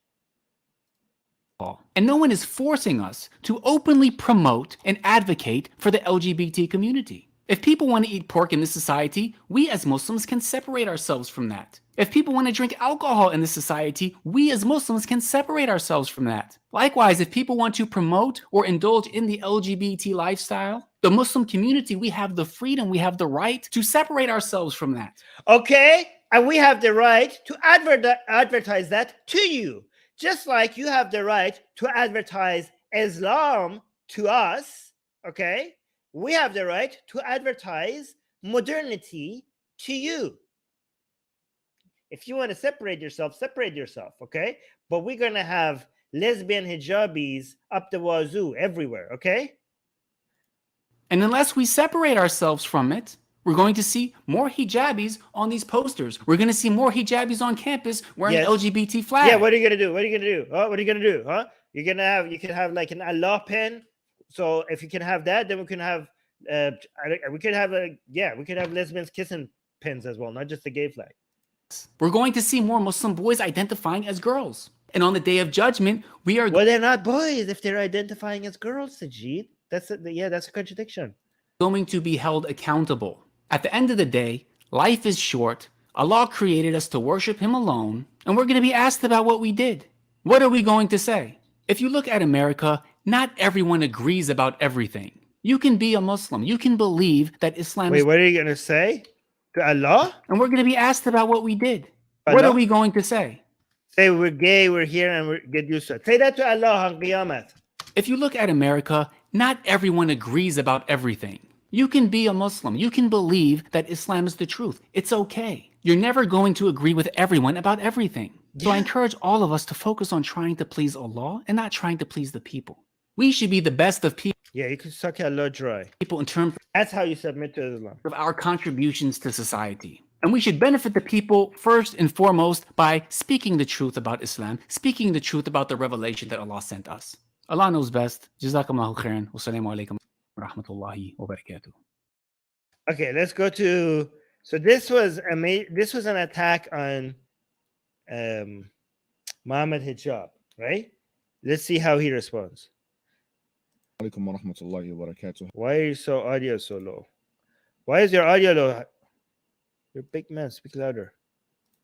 And no one is forcing us to openly promote and advocate for the LGBT community. If people want to eat pork in this society, we as Muslims can separate ourselves from that. If people want to drink alcohol in this society, we as Muslims can separate ourselves from that. Likewise, if people want to promote or indulge in the LGBT lifestyle, the Muslim community, we have the freedom, we have the right to separate ourselves from that. Okay, and we have the right to advertise that to you. Just like you have the right to advertise Islam to us, okay? We have the right to advertise modernity to you. If you want to separate yourself, okay? But we're going to have lesbian hijabis up the wazoo everywhere, okay? And unless we separate ourselves from it, we're going to see more hijabis on these posters. We're going to see more hijabis on campus wearing LGBT flags. Yeah, what are you going to do? What are you going to do? Huh? What are you going to do? Huh? You can have an Allah pen. So if you can have that, then we can have lesbians kissing pins as well, not just the gay flag. We're going to see more Muslim boys identifying as girls. And on the day of judgment, we are... Well, they're not boys if they're identifying as girls, Sajid. That's a contradiction. Going to be held accountable. At the end of the day, life is short. Allah created us to worship Him alone, and we're going to be asked about what we did. What are we going to say? If you look at America, not everyone agrees about everything. You can be a Muslim. You can believe that Islam is... Wait, what are you going to say? To Allah? And we're going to be asked about what we did. Allah? What are we going to say? Say we're gay, we're here, and we get used to it. Say that to Allah on Qiyamah. If you look at America, not everyone agrees about everything. You can be a Muslim. You can believe that Islam is the truth. It's okay. You're never going to agree with everyone about everything. So I encourage all of us to focus on trying to please Allah and not trying to please the people. We should be the best of people. Yeah, you can suck Allah dry. People in terms... That's how you submit to Islam. ...of our contributions to society. And we should benefit the people first and foremost by speaking the truth about Islam, speaking the truth about the revelation that Allah sent us. Allah knows best. Jazakumullahu khairan. Wassalamu alaikum wa rahmatullahi wa barakatuh. Okay, let's go to... So this was an attack on Mohammed Hijab, right? Let's see how he responds. Alaikum wa rahmatullahi wa barakatuh. Why is your audio so low? Why is your audio low? You're a big man. Speak louder.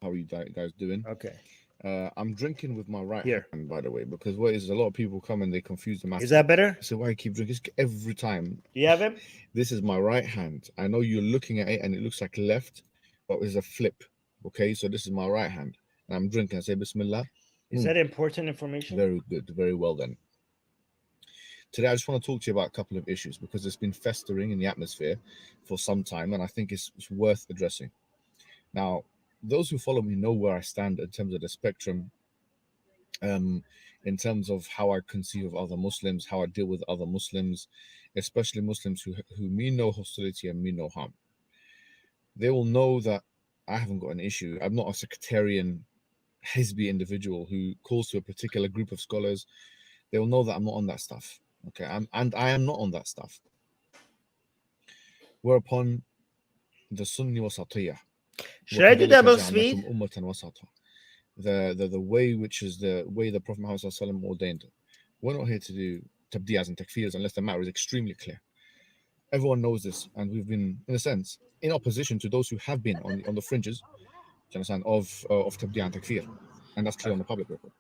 How are you guys doing? Okay. I'm drinking with my right Here. hand, by the way, because what is a lot of people come and they confuse the matter. Is that better? So why I keep drinking every time? Do you have him? This is my right hand. I know you're looking at it and it looks like left, but it's a flip. Okay, so this is my right hand. And I'm drinking. I say Bismillah. Is that important information? Very good. Very well then. Today, I just want to talk to you about a couple of issues because it's been festering in the atmosphere for some time, and I think it's worth addressing. Now, those who follow me know where I stand in terms of the spectrum, in terms of how I conceive of other Muslims, how I deal with other Muslims, especially Muslims who mean no hostility and mean no harm. They will know that I haven't got an issue. I'm not a sectarian, Hizbi individual who calls to a particular group of scholars. they will know that I'm not on that stuff. Okay, and I am not on that stuff. Whereupon the Sunni wasatiyah. Should I do double speed? The way which is the way the Prophet Muhammad ﷺ ordained. We're not here to do tabdiyas and takfirs unless the matter is extremely clear. Everyone knows this, and we've been, in a sense, in opposition to those who have been on the fringes, do you understand, of tabdiyah and takfir, and that's clear on the public record.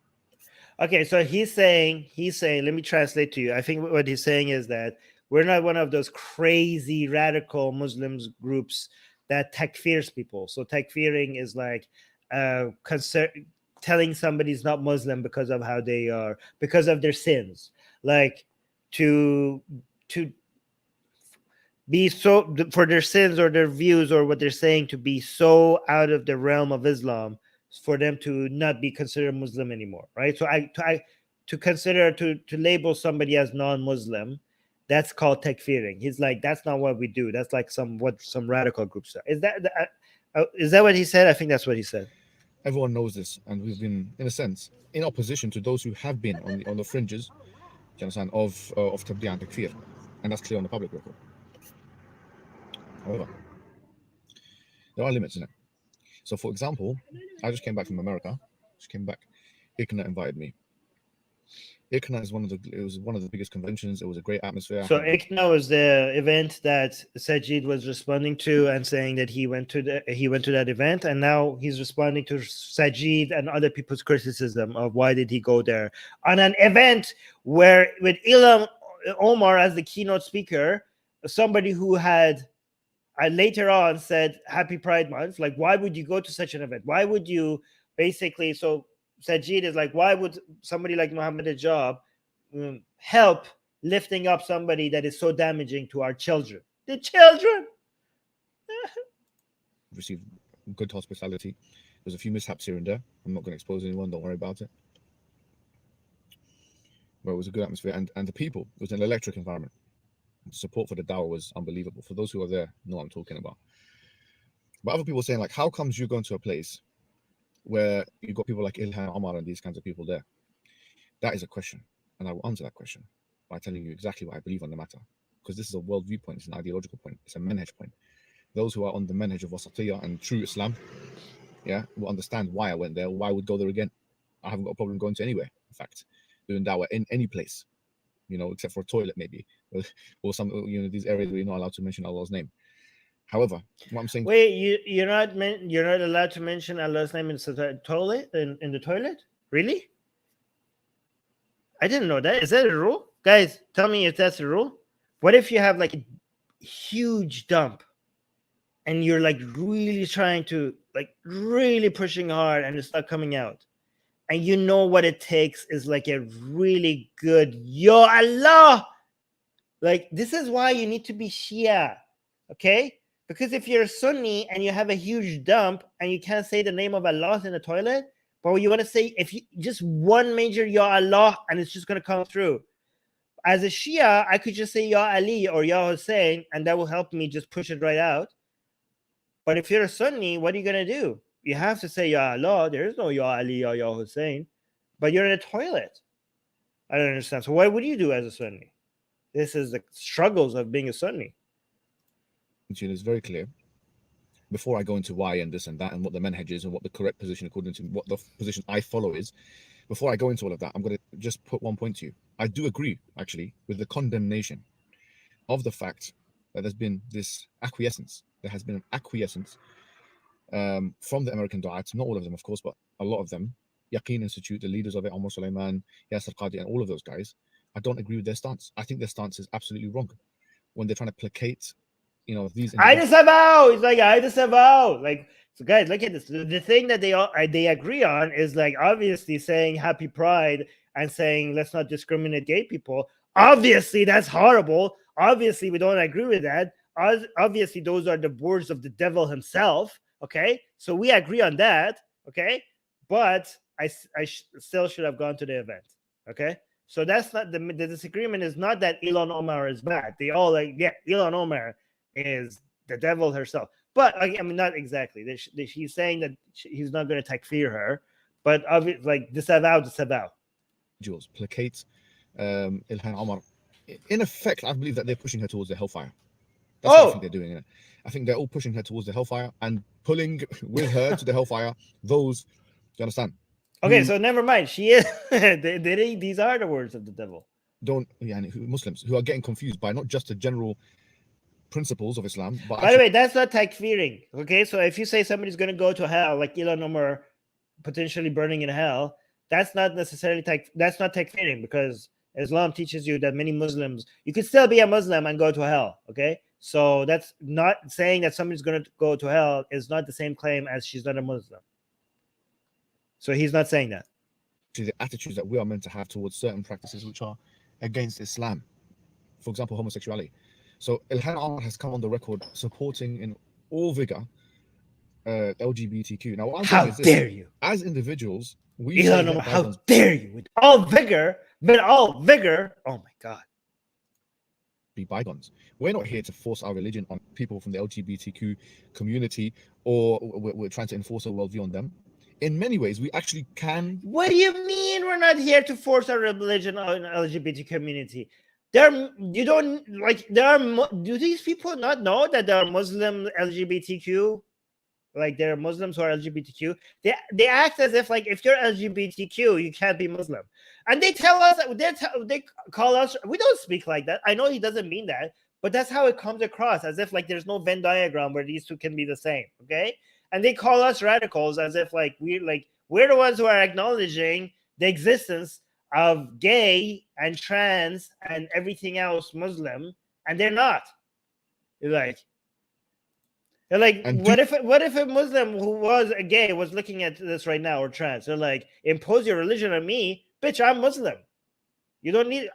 Okay, so he's saying, let me translate to you. I think what he's saying is that we're not one of those crazy radical Muslims groups that takfirs people. So takfiring is like telling somebody's not Muslim because of how they are, because of their sins. Like to be so, for their sins or their views or what they're saying to be so out of the realm of Islam for them to not be considered Muslim anymore, right? So to consider, to label somebody as non-Muslim, that's called takfiring. He's like, that's not what we do. That's like some radical groups are. Is that what he said? I think that's what he said. Everyone knows this, and we've been, in a sense, in opposition to those who have been on the fringes, do you understand, of tabdiyah and takfir, and that's clear on the public record. However, there are limits in it. So, for example, I just came back from America. ICNA invited me. ICNA is one of the biggest conventions. It was a great atmosphere. So ICNA was the event that Sajid was responding to and saying that he went to that event, and now he's responding to Sajid and other people's criticism of why did he go there on an event where with Ilhan Omar as the keynote speaker, somebody who had later on said Happy Pride Month. Like, why would you go to such an event? Why would you basically? So Sajid is like, why would somebody like Mohammed Hijab help lifting up somebody that is so damaging to our children? The children received good hospitality. There's a few mishaps here and there. I'm not going to expose anyone. Don't worry about it. But it was a good atmosphere, and the people. It was an electric environment. The support for the dawah was unbelievable. For those who are there, know what I'm talking about. But other people saying, like, how comes you go into a place where you've got people like Ilhan Omar and these kinds of people there? That is a question, and I will answer that question by telling you exactly what I believe on the matter, because this is a worldview point, it's an ideological point, it's a manhaj point. Those who are on the manhaj of wasatiyah and true Islam, will understand why I went there, why I would go there again. I haven't got a problem going to anywhere, in fact, doing dawah in any place, except for a toilet maybe, or some, these areas where you're not allowed to mention Allah's name. However, what I'm saying. Wait, you're not allowed to mention Allah's name in the toilet? In the toilet? Really? I didn't know that. Is that a rule? Guys, tell me if that's a rule. What if you have like a huge dump and you're like really trying to, like really pushing hard and it's not coming out? And you know what it takes is like a really good Ya Allah. Like, this is why you need to be Shia. Okay? Because if you're a Sunni and you have a huge dump and you can't say the name of Allah in the toilet, but you want to say if you just one major Ya Allah and it's just going to come through. As a Shia, I could just say Ya Ali or Ya Hussein and that will help me just push it right out. But if you're a Sunni, what are you going to do? You have to say Ya Allah. There is no Ya Ali or Ya Hussein. But you're in a toilet. I don't understand. So what would you do as a Sunni? This is the struggles of being a Sunni. It's very clear. Before I go into why and this and that and what the manhaj is and what the correct position according to what the position I follow is, before I go into all of that, I'm going to just put one point to you. I do agree, actually, with the condemnation of the fact that there's been this acquiescence. There has been an acquiescence from the American du'at, not all of them, of course, but a lot of them. Yaqeen Institute, the leaders of it, Omar Suleiman, Yasser Qadi, and all of those guys. I don't agree with their stance. I think their stance is absolutely wrong when they're trying to placate, these. I disavow. It's like I disavow. Like, so guys, look at this. The thing that they agree on is like obviously saying Happy Pride and saying let's not discriminate gay people. Obviously, that's horrible. Obviously, we don't agree with that. Obviously, those are the words of the devil himself. Okay, so we agree on that. Okay, but I still should have gone to the event. Okay. So that's not the disagreement is not that Ilhan Omar is bad. They all like, yeah, Ilhan Omar is the devil herself. But I mean, not exactly. He's saying that he's not going to takfir her, but obviously, like disavow. Jules, placate Ilhan Omar, in effect, I believe that they're pushing her towards the hellfire. That's what I think they're doing. I think they're all pushing her towards the hellfire and pulling with her to the hellfire those, you understand? Okay, so never mind. She is. These are the words of the devil. Muslims who are getting confused by not just the general principles of Islam, but by the way, that's not takfiring. Okay, so if you say somebody's going to go to hell, like Ilhan Omar potentially burning in hell, that's not necessarily that's not takfiring, because Islam teaches you that many Muslims, you could still be a Muslim and go to hell. Okay, so that's not saying that somebody's going to go to hell is not the same claim as she's not a Muslim. So he's not saying that. The attitudes that we are meant to have towards certain practices which are against Islam, for example, homosexuality. So Ilhan Omar has come on the record supporting in all vigor LGBTQ. Now, what I'm saying is this, dare you? As individuals, we Ilhan Omar, how dare you? With all vigor, oh my God. Be bygones. We're not here to force our religion on people from the LGBTQ community, or we're trying to enforce a worldview on them. In many ways, we actually can. What do you mean we're not here to force our religion on the LGBT community? Do these people not know that there are Muslim LGBTQ? Like, there are Muslims who are LGBTQ. They act as if, like, if you're LGBTQ, you can't be Muslim. And they tell us, they call us, we don't speak like that. I know he doesn't mean that, but that's how it comes across, as if, like, there's no Venn diagram where these two can be the same, okay? And they call us radicals as if, like, we're the ones who are acknowledging the existence of gay and trans and everything else Muslim, and they're not. What if a Muslim who was a gay was looking at this right now, or trans? They're like, impose your religion on me, bitch. I'm Muslim. You don't need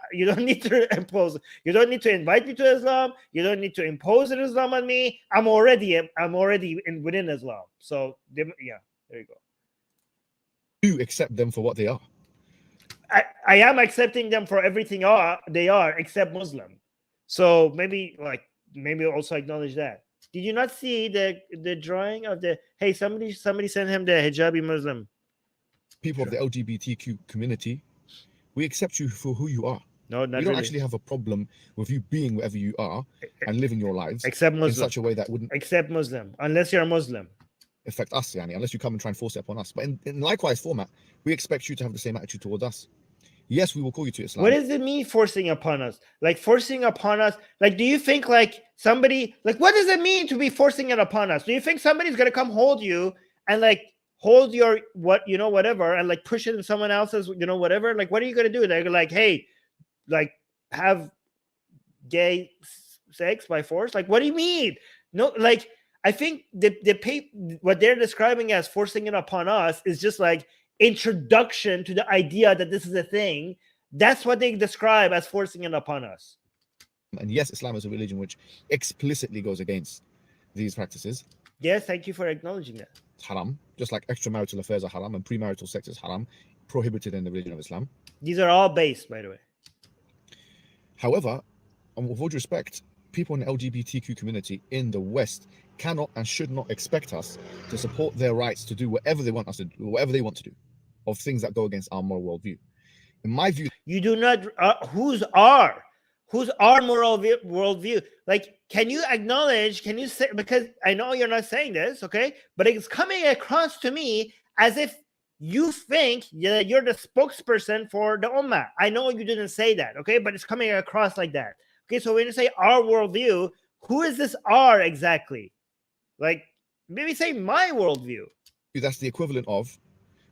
to impose. You don't need to invite me to Islam. You don't need to impose Islam on me. I'm already within Islam. So there you go. You accept them for what they are. I am accepting them for everything they are except Muslim. So maybe also acknowledge that. Did you not see the drawing of the, hey, somebody sent him the hijabi Muslim? People of the LGBTQ community, we accept you for who you are. No, not we don't really. actually have a problem with you being wherever you are and living your lives, except Muslim, in such a way that wouldn't, except Muslim, unless you're a Muslim, affect us, unless you come and try and force it upon us. But in likewise format, we expect you to have the same attitude towards us. Yes, we will call you to Islam. What does it mean, forcing upon us? Like, forcing upon us? Like, do you think, like, somebody, like, what does it mean to be forcing it upon us? Do you think somebody's going to come hold you and, like, hold your, whatever, and, like, push it in someone else's, whatever? Like, what are you going to do? They're like, hey, like, have gay sex by force? Like, what do you mean? No, like, I think what they're describing as forcing it upon us is just, like, introduction to the idea that this is a thing. That's what they describe as forcing it upon us. And yes, Islam is a religion which explicitly goes against these practices. Yes, thank you for acknowledging that. It's haram, just like extramarital affairs are haram and premarital sex is haram, prohibited in the religion of Islam. These are all based, by the way. However, and with all due respect, people in the LGBTQ community in the West cannot and should not expect us to support their rights to do whatever they want us to do, whatever they want to do, of things that go against our moral worldview. In my view, you do not. Whose our moral worldview? Like, can you acknowledge? Can you say? Because I know you're not saying this, okay? But it's coming across to me as if you think that you're the spokesperson for the ummah. I know you didn't say that, okay? But it's coming across like that. Okay, so when you say our worldview, who is this our exactly? Like, maybe say my worldview. That's the equivalent of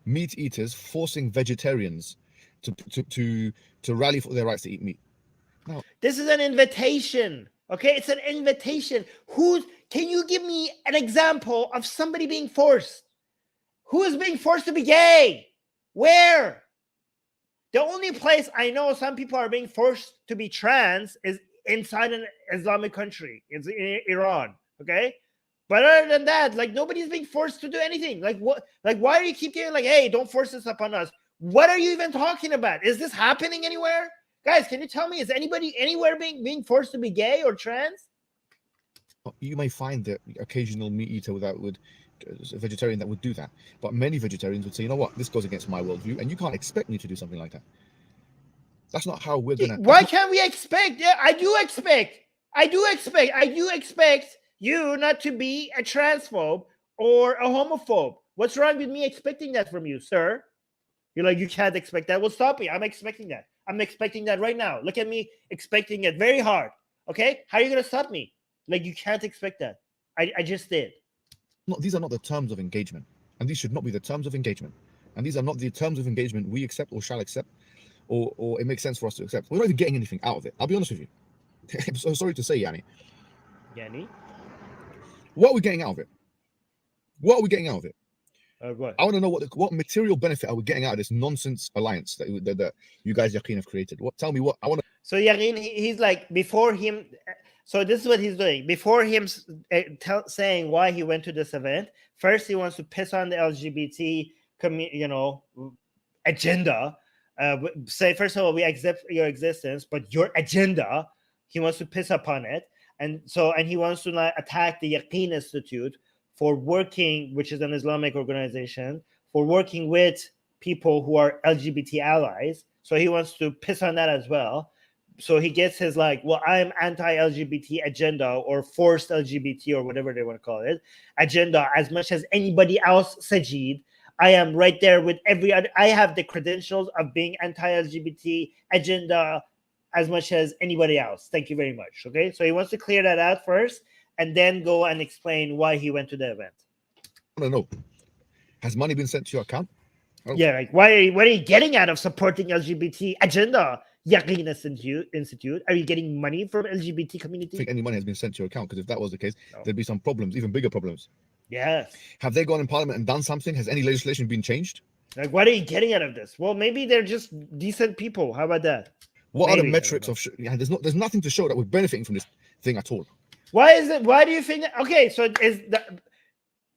meat eaters forcing vegetarians to rally for their rights to eat meat. No. This is an invitation. Okay, it's an invitation. Can you give me an example of somebody being forced? Who is being forced to be gay? Where? The only place I know some people are being forced to be trans is inside an Islamic country. It's in Iran. Okay. But other than that, like, nobody's being forced to do anything. Like, what? Like, why do you keep getting like, hey, don't force this upon us? What are you even talking about? Is this happening anywhere? Guys, can you tell me, is anybody anywhere being forced to be gay or trans? You may find the occasional meat eater a vegetarian that would do that. But many vegetarians would say, you know what, this goes against my worldview, and you can't expect me to do something like that. That's not how we're gonna. Why can't we expect? Yeah, I do expect you not to be a transphobe or a homophobe. What's wrong with me expecting that from you, sir? You're like, you can't expect that. Well, stop me. I'm expecting that. I'm expecting that right now. Look at me expecting it very hard. Okay? How are you going to stop me? Like, you can't expect that. I just did. No, these are not the terms of engagement. And these should not be the terms of engagement. And these are not the terms of engagement we accept or shall accept, or it makes sense for us to accept. We're not even getting anything out of it. I'll be honest with you. I'm so sorry to say, Yanni. What are we getting out of it? What are we getting out of it? What? I want to know what material benefit are we getting out of this nonsense alliance that you guys, Yaqeen, have created. Tell me what I want to. So Yaqeen, he's like, before him. So this is what he's doing. Before him saying why he went to this event, first he wants to piss on the LGBT agenda. Say, first of all, we accept your existence, but your agenda, he wants to piss upon it. And he wants to attack the Yaqeen Institute for working, which is an Islamic organization, for working with people who are LGBT allies. So he wants to piss on that as well. So he gets his I'm anti-LGBT agenda, or forced LGBT, or whatever they want to call it, agenda as much as anybody else, Sajid. I am right there with every other. I have the credentials of being anti-LGBT agenda as much as anybody else. Thank you very much. Okay, so he wants to clear that out first, and then go and explain why he went to the event. I don't know. Has money been sent to your account? Yeah, like what are you getting out of supporting LGBT agenda, Yaqeen Institute? Are you getting money from LGBT community? I think any money has been sent to your account, because if that was the case, there'd be some problems, even bigger problems. Yes. Have they gone in Parliament and done something? Has any legislation been changed? Like, what are you getting out of this? Well, maybe they're just decent people. How about that? What are the metrics of? There's nothing to show that we're benefiting from this thing at all. Why is it? Why do you think that? Okay, so is the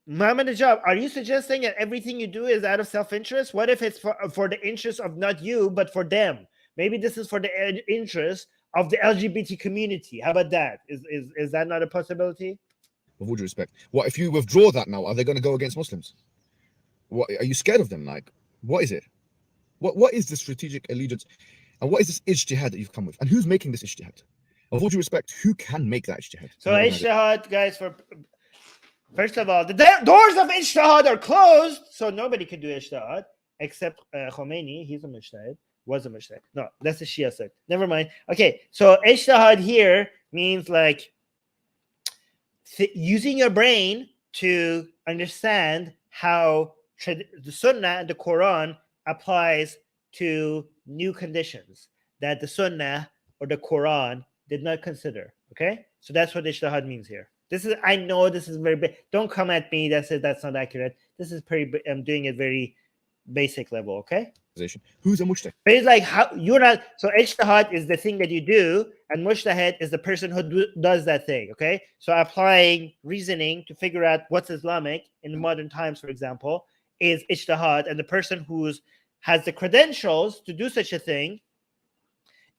Mohammed Hijab, are you suggesting that everything you do is out of self-interest? What if it's for the interest of not you, but for them? Maybe this is for the interest of the LGBT community. How about that? Is that not a possibility? With all due respect, what if you withdraw that now? Are they going to go against Muslims? What are you scared of them? Like, what is it? What is the strategic allegiance, and what is this ijtihad that you've come with? And who's making this ijtihad? With all due respect, who can make that ijtihad? So ijtihad, guys, first of all, the doors of ijtihad are closed, so nobody can do ijtihad except Khomeini. He's a mujtahid. Was a mujtahid. No, that's the Shia sect. Never mind. Okay, so ijtihad here means using your brain to understand how the Sunnah and the Quran applies to new conditions that the Sunnah or the Quran did not consider. Okay, so that's what ijtihad means here. I know this is very big. Don't come at me that says that's not accurate. This is I'm doing it very basic level. Okay. Who's a mujtahid? But it's like, how you're not. So ijtihad is the thing that you do, and mujtahid is the person who does that thing. Okay. So applying reasoning to figure out what's Islamic in modern times, for example, is ijtihad, and the person who has the credentials to do such a thing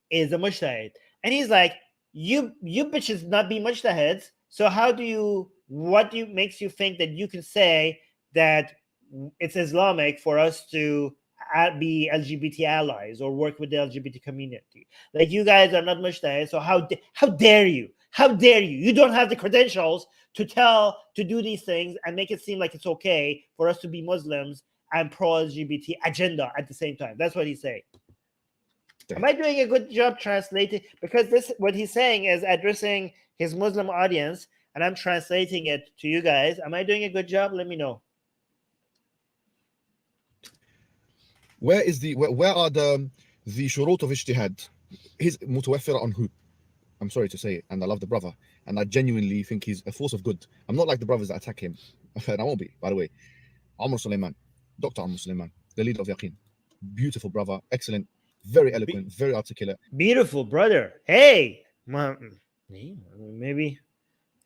is a mujtahid. And he's like, you bitches not be mujtahids. So what makes you think that you can say that it's Islamic for us to be LGBT allies or work with the LGBT community? Like, you guys are not mujtahid, so how dare you? How dare you? You don't have the credentials to do these things and make it seem like it's okay for us to be Muslims and pro-LGBT agenda at the same time. That's what he's saying. Am I doing a good job translating? Because what he's saying is addressing his Muslim audience, and I'm translating it to you guys. Am I doing a good job? Let me know. Where are the shurut of ijtihad? He's mutawaffir on who? I'm sorry to say it, and I love the brother, and I genuinely think he's a force of good. I'm not like the brothers that attack him, and I won't be, by the way. Amr Sulaiman, Dr. Amr Sulaiman, the leader of Yaqeen. Beautiful brother, excellent, very eloquent, very articulate. Beautiful brother. Hey, maybe.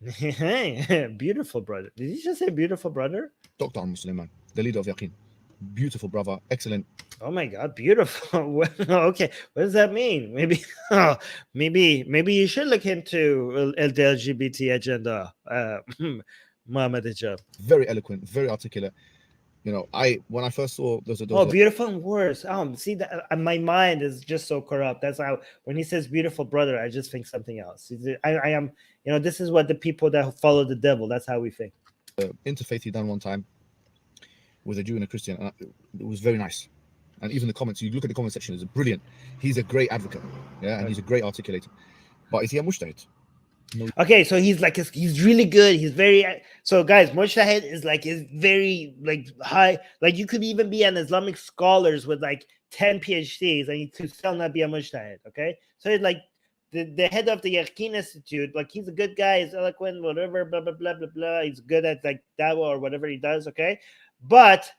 Hey, beautiful brother. Did you just say beautiful brother? Dr. Amr Sulaiman, the leader of Yaqeen. Beautiful brother, excellent. Oh my God, beautiful. Okay, what does that mean? Maybe you should look into the LGBT agenda, Mohammed Hijab. Very eloquent, very articulate. You know, when I first saw those beautiful and worse. See that my mind is just so corrupt. That's how when he says beautiful brother, I just think something else. I am, you know, this is what the people that follow the devil. That's how we think. Interfaith he done one time with a Jew and a Christian, and it was very nice. And even the comments, you look at the comment section, it's brilliant. He's a great advocate, yeah, and he's a great articulator. But is he a mujtahid? No. Okay, so he's really good. He's very so guys. Mujtahid is very high. Like you could even be an Islamic scholars with like 10 PhDs and you could still not be a mujtahid. Okay, so it's like the head of the Yaqeen Institute. Like he's a good guy. He's eloquent, whatever, blah blah blah blah blah. He's good at like dawah or whatever he does. Okay, but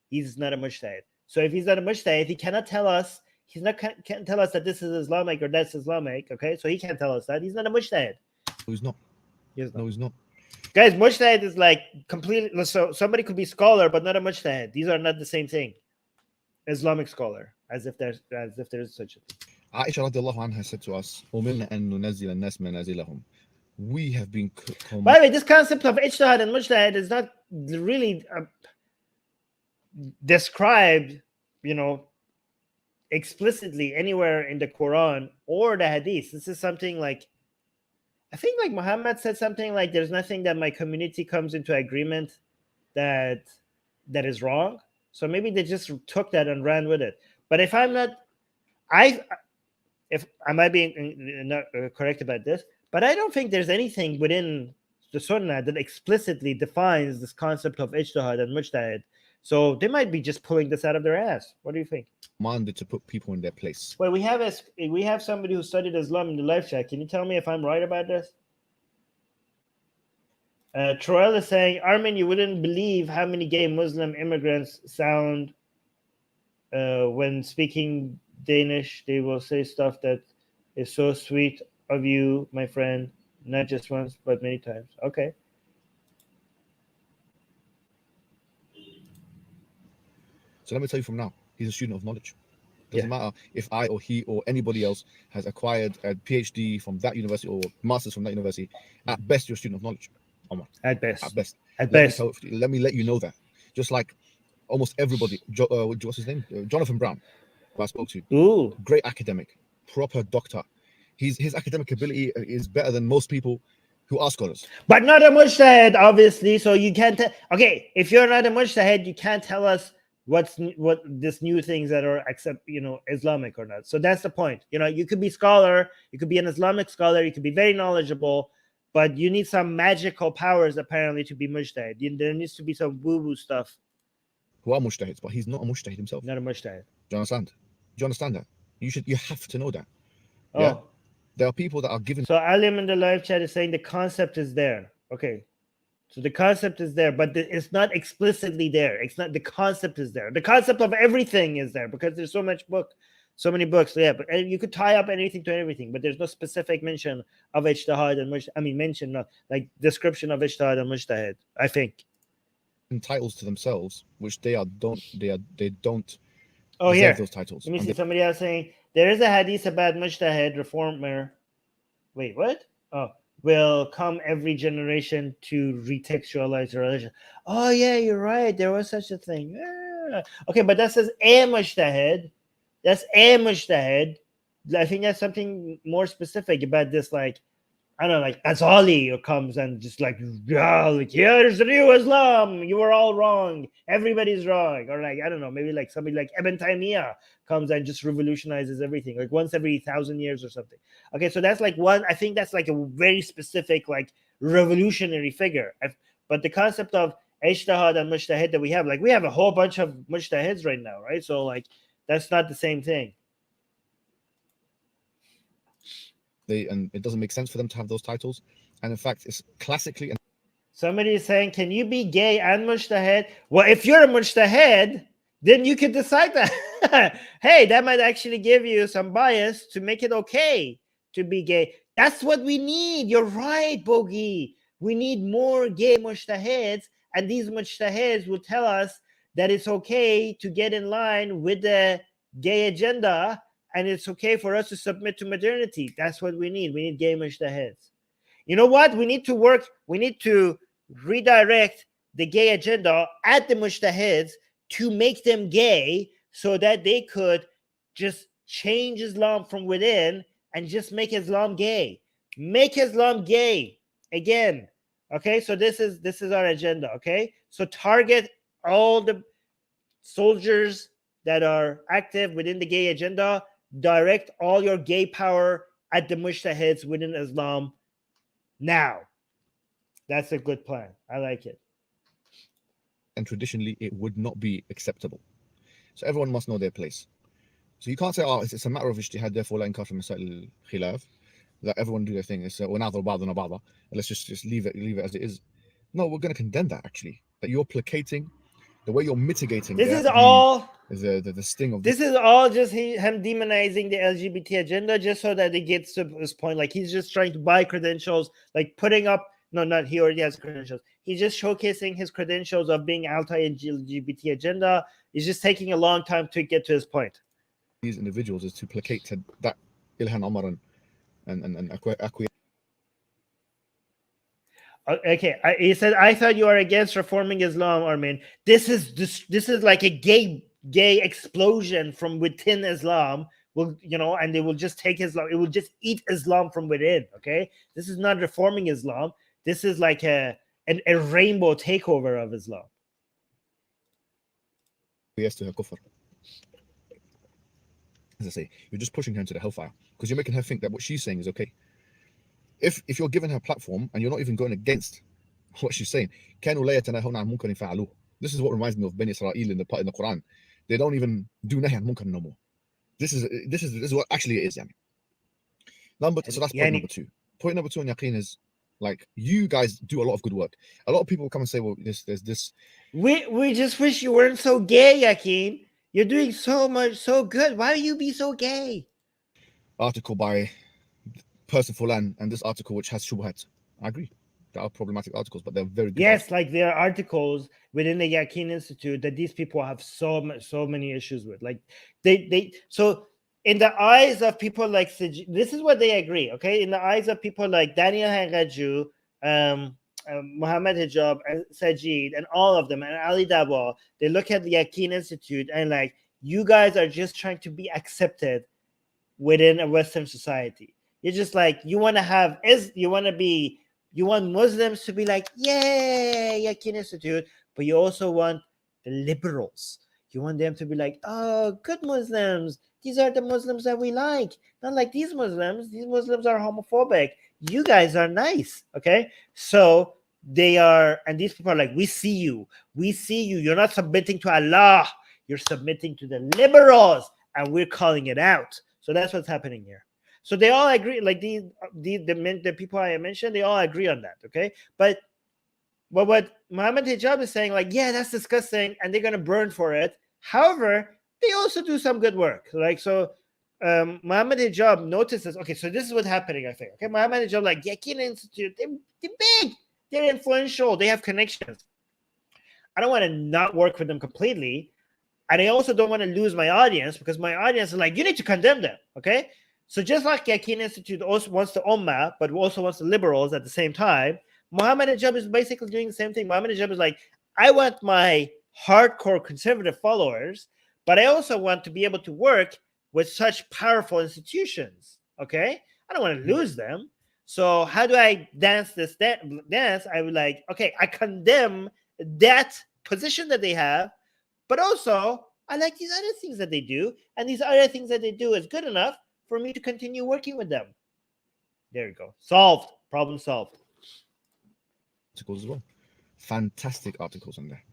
he's not a mujtahid. So if he's not a mujtahid, he cannot tell us. He's not can't tell us that this is Islamic or that's Islamic. Okay, so he can't tell us that. He's not a mujtahid. No, he's not. No, he's not. Guys, mujtahid is like completely. So somebody could be scholar, but not a mujtahid. These are not the same thing. Islamic scholar, as if there is such a thing. Aisha radiallahu anha said to us, we have been. By the way, this concept of ijtihad and mujtahid is not really described, you know, explicitly anywhere in the Quran or the Hadith. This is something like, I think like Muhammad said something like, there's nothing that my community comes into agreement that is wrong. So maybe they just took that and ran with it. But if I'm not, if I might be not correct about this, but I don't think there's anything within the Sunnah that explicitly defines this concept of ijtihad and mujtahid. So they might be just pulling this out of their ass. What do you think? Commanded to put people in their place. Well, we have somebody who studied Islam in the live chat. Can you tell me if I'm right about this? Troel is saying, Armin, you wouldn't believe how many gay Muslim immigrants sound when speaking Danish. They will say stuff that is so sweet of you, my friend, not just once, but many times. Okay. So let me tell you from now, he's a student of knowledge. Doesn't matter if I or he or anybody else has acquired a PhD from that university or masters from that university. At best, you're a student of knowledge. Omar. At best. At best. At best. Let me let you know that. Just like almost everybody, what's his name? Jonathan Brown, who I spoke to. Ooh. Great academic, proper doctor. His academic ability is better than most people who are scholars. But not a mujtahid, obviously. So you can't okay, if you're not a mujtahid, you can't tell us what this new things that are Islamic or not. So that's the point. You know, you could be scholar, you could be an Islamic scholar, you could be very knowledgeable, but you need some magical powers apparently to be mujtahid. There needs to be some woo-woo stuff. Who are mujtahids, but he's not a mujtahid himself. Not a mujtahid. Do you understand? Do you understand that? You have to know that. Oh. Yeah? There are people that are given. So Alim in the live chat is saying the concept is there. Okay. So the concept is there, but it's not explicitly there. It's not, the concept is there. The concept of everything is there because there's so many books. Yeah, but you could tie up anything to everything, but there's no specific mention of ijtihad and description of ijtihad and mujtahid, I think. Titles to themselves, which they don't. Oh, here. Those titles. Let me see. Somebody else saying there is a hadith about mujtahid reformer. Wait, what? Oh. Will come every generation to retextualize the religion. Oh yeah, you're right. There was such a thing. Yeah. Okay, but that says a mujtahid. That's a mujtahid. I think that's something more specific about this. Like, I don't know, like Azali comes and just here's the new Islam. You were all wrong. Everybody's wrong. Or like, I don't know, maybe like somebody like Ibn Taymiyyah comes and just revolutionizes everything, like once every 1,000 years or something. Okay, so that's like one. I think that's like a very specific, like revolutionary figure. But the concept of ijtihad and mujtahid that we have a whole bunch of mujtahids right now, right? So like, that's not the same thing. And it doesn't make sense for them to have those titles. And in fact, it's classically. Somebody is saying, can you be gay and mujtahid? Well, if you're a mujtahid, then you could decide that. Hey, that might actually give you some bias to make it okay to be gay. That's what we need. You're right, Bogi. We need more gay mujtahids, and these mujtahids will tell us that it's okay to get in line with the gay agenda, and it's okay for us to submit to modernity. That's what we need. We need gay mujtahids. You know what? We need to redirect the gay agenda at the mujtahids to make them gay so that they could just change Islam from within and just make Islam gay. Make Islam gay again. Okay, so this is our agenda. Okay, so target all the soldiers that are active within the gay agenda. Direct all your gay power at the mujtahids within Islam now. That's a good plan. I like it. And traditionally, it would not be acceptable. So everyone must know their place. So you can't say, oh, it's a matter of ijtihad, therefore la inkar fi masail al-khilaf, that everyone do their thing. It's وَنَعْذُرْ بَعْضُنَا بَعْضًا. Let's just leave it as it is. No, we're going to condemn that, actually. That you're placating, the way you're mitigating this is all the sting of this is all just him demonizing the LGBT agenda just so that it gets to this point. Like he's just trying to buy credentials, like putting up, no, not he already has credentials. He's just showcasing his credentials of being anti-LGBT agenda. He's just taking a long time to get to his point. These individuals is to placate that Ilhan Omar and acquiesce. Okay, he said, I thought you are against reforming Islam, Armin. This is like a gay explosion from within Islam. Will, you know, and they will just take Islam. It will just eat Islam from within. Okay, this is not reforming Islam. This is like a rainbow takeover of Islam. Yes, to her kufr. As I say, you're just pushing her into the hellfire because you're making her think that what she's saying is okay. If you're giving her a platform and you're not even going against what she's saying, this is what reminds me of Bani Israel in the Quran. They don't even do nahy an munkar no more. This is what actually it is. So that's point number two. Point number two on Yaqeen is, like, you guys do a lot of good work. A lot of people come and say, well, there's this. We just wish you weren't so gay, Yaqeen. You're doing so good. Why do you be so gay? Article by person Fulan and this article which has shubhat. I agree. There are problematic articles, but they're very good. Yes, like there are articles within the Yaqeen Institute that these people have so many issues with. Like so in the eyes of people like this is what they agree. Okay, in the eyes of people like Daniel Hangaju, Mohammed Hijab, and Sajid, and all of them, and Ali Dabo, they look at the Yaqeen Institute and like, you guys are just trying to be accepted within a Western society. You're just like, you want Muslims to be like, yay, Yaqeen Institute, but you also want the liberals. You want them to be like, oh, good Muslims. These are the Muslims that we like. Not like these Muslims. These Muslims are homophobic. You guys are nice. Okay? So they are, and these people are like, we see you. We see you. You're not submitting to Allah. You're submitting to the liberals, and we're calling it out. So that's what's happening here. So they all agree, like the people I mentioned, they all agree on that, okay? But what Mohammed Hijab is saying, like, yeah, that's disgusting, and they're going to burn for it. However, they also do some good work. Like, so Mohammed Hijab notices, okay, so this is what's happening, I think. Okay, Mohammed Hijab, like, Yaqeen Institute, they're big, they're influential, they have connections. I don't want to not work with them completely, and I also don't want to lose my audience, because my audience is like, you need to condemn them, okay? So just like Yaqeen Institute also wants the Ummah, but also wants the liberals at the same time, Mohammed Hijab is basically doing the same thing. Mohammed Hijab is like, I want my hardcore conservative followers, but I also want to be able to work with such powerful institutions, okay? I don't want to lose them. So how do I dance this dance? I would like, okay, I condemn that position that they have, but also I like these other things that they do, and these other things that they do is good enough for me to continue working with them. There you go. Solved. Problem solved. Articles as well. Fantastic articles in there.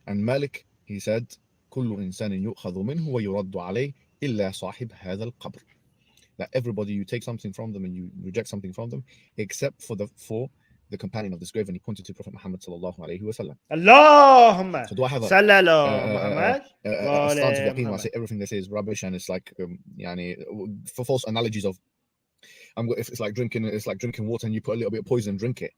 And Malik, he said, كل إنسان يؤخذ منه ويرد عليه إلا صاحب هذا القبر. That everybody, you take something from them and you reject something from them, except for the companion of this grave, and he pointed to Prophet Muhammad sallallahu alaihi wasallam. Allahumma. So do I have a stance of Yaqeen where I say everything they say is rubbish, and it's like for false analogies of if it's like drinking water and you put a little bit of poison and drink it.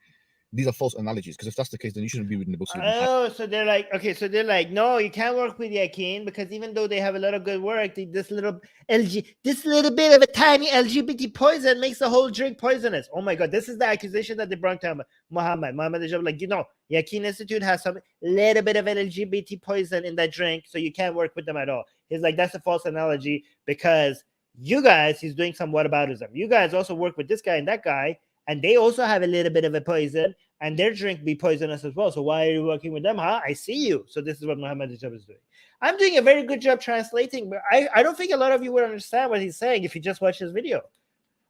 these are false analogies, because if that's the case, then you shouldn't be reading the books. Oh, so they're like, okay, so they're like, no, you can't work with Yakin because even though they have a lot of good work, this little bit of a tiny LGBT poison makes the whole drink poisonous. Oh my God, this is the accusation that they brought to Mohammed Hijab. Like, Yakin Institute has some little bit of an LGBT poison in that drink, so you can't work with them at all. He's like, that's a false analogy because you guys, he's doing some whataboutism. You guys also work with this guy and that guy, and they also have a little bit of a poison, and their drink be poisonous as well. So why are you working with them? Huh? I see you. So this is what Mohammed Hijab is doing. I'm doing a very good job translating, but I don't think a lot of you would understand what he's saying if you just watch his video.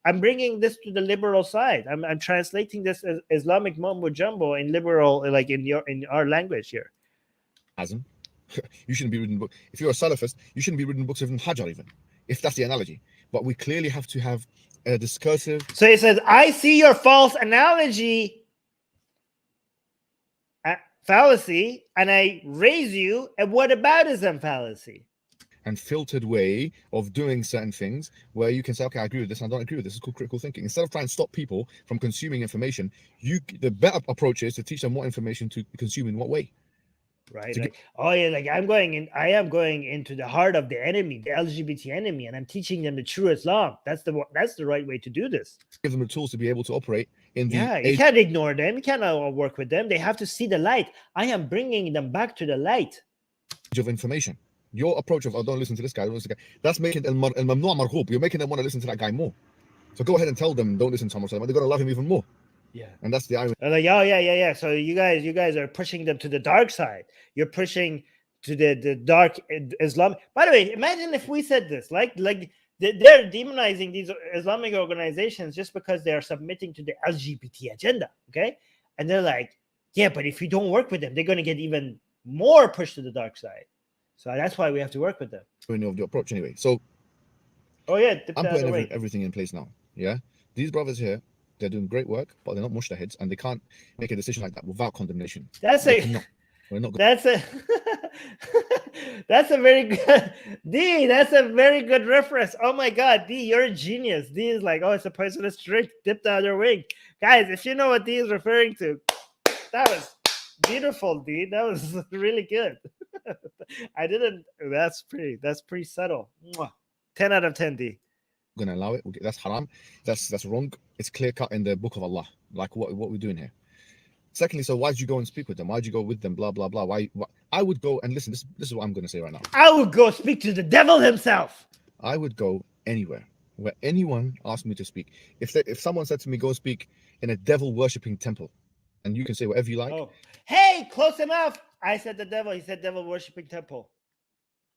I'm bringing this to the liberal side. I'm translating this as Islamic mumbo jumbo in liberal, like in our language here. Azim, you shouldn't be reading books. If you're a Salafist, you shouldn't be reading books of Ibn Hajar even, if that's the analogy. But we clearly have to have a discursive. So he says, I see your false analogy fallacy, and I raise you a whataboutism fallacy. And filtered way of doing certain things where you can say, okay, I agree with this, and I don't agree with this. It's called critical thinking. Instead of trying to stop people from consuming information, the better approach is to teach them what information to consume in what way. Right. Like, oh yeah, like I am going into the heart of the enemy, the LGBT enemy, and I'm teaching them the true Islam. That's the right way to do this. Give them the tools to be able to operate in the you can't ignore them. You cannot work with them. They have to see the light. I am bringing them back to the light of information. Your approach of, oh, don't listen to this guy, that's making al-mamnu' marghub. You're making them want to listen to that guy more. So go ahead and tell them, don't listen to him. They're going to love him even more. Yeah. And that's the irony. They're like, oh yeah. So you guys are pushing them to the dark side. You're pushing to the dark Islam. By the way, imagine if we said this, like they're demonizing these Islamic organizations just because they are submitting to the LGBT agenda. Okay. And they're like, yeah, but if you don't work with them, they're going to get even more pushed to the dark side. So that's why we have to work with them. Of the approach anyway. So I'm putting everything in place now. Yeah. These brothers here, they're doing great work, but they're not mushtahids, and they can't make a decision like that without condemnation. That's a very good D. That's a very good reference. Oh my God, D, you're a genius. D is like, oh, it's a poisonous drink dipped out their wing. Guys, if you know what D is referring to, that was beautiful, D. That was really good. That's pretty subtle. 10 out of 10, D. We're gonna allow it. That's haram. That's wrong. It's clear cut in the book of Allah. Like what we're doing here. Secondly, so why did you go and speak with them? Why did you go with them? Blah blah blah. Why? I would go and listen. This is what I'm gonna say right now. I would go speak to the devil himself. I would go anywhere where anyone asked me to speak. If someone said to me, go speak in a devil worshipping temple, and you can say whatever you like. Oh. Hey, close enough. I said the devil. He said devil worshipping temple.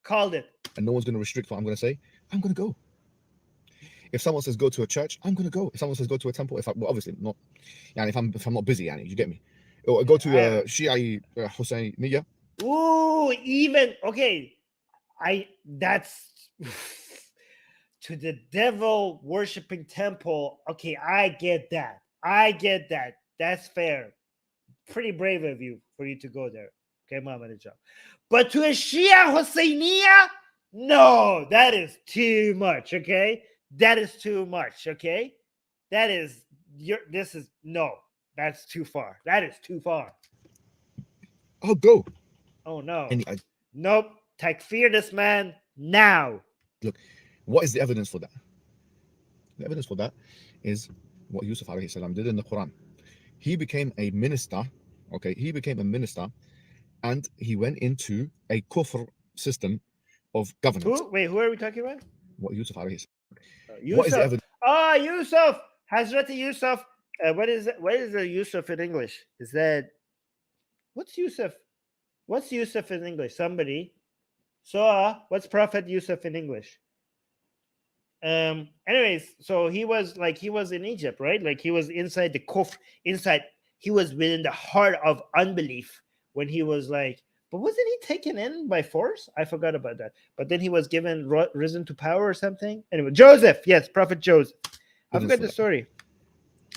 Called it. And no one's gonna restrict what I'm gonna say. I'm gonna go. If someone says go to a church, I'm gonna go. If someone says go to a temple, obviously not, and if I'm not busy, you get me. Or go to Shia Husseiniya. Ooh, even okay. That's to the devil worshipping temple. Okay, I get that. That's fair. Pretty brave of you for you to go there. Okay, Mohammed Hijab. But to a Shia Husseiniya, no, that is too much. Okay. That is too much, okay? That's too far. That is too far. I'll go. Oh, no. Nope. Takfir this man now. Look, what is the evidence for that? The evidence for that is what Yusuf alayhi salam did in the Quran. He became a minister, okay? He became a minister, and he went into a kufr system of governance. Who are we talking about? What Yusuf alayhi salam. Yusuf. What is the evidence? Yusuf. Hazrat Yusuf. What is the Yusuf in English? Is that what's Yusuf? What's Yusuf in English? Somebody. So what's Prophet Yusuf in English? Anyways, so he was in Egypt, right? Like he was inside the kufr, he was within the heart of unbelief when he was like, but wasn't he taken in by force? I forgot about that. But then he was given risen to power or something. Anyway, Joseph, yes, Prophet Joseph. I forgot the story.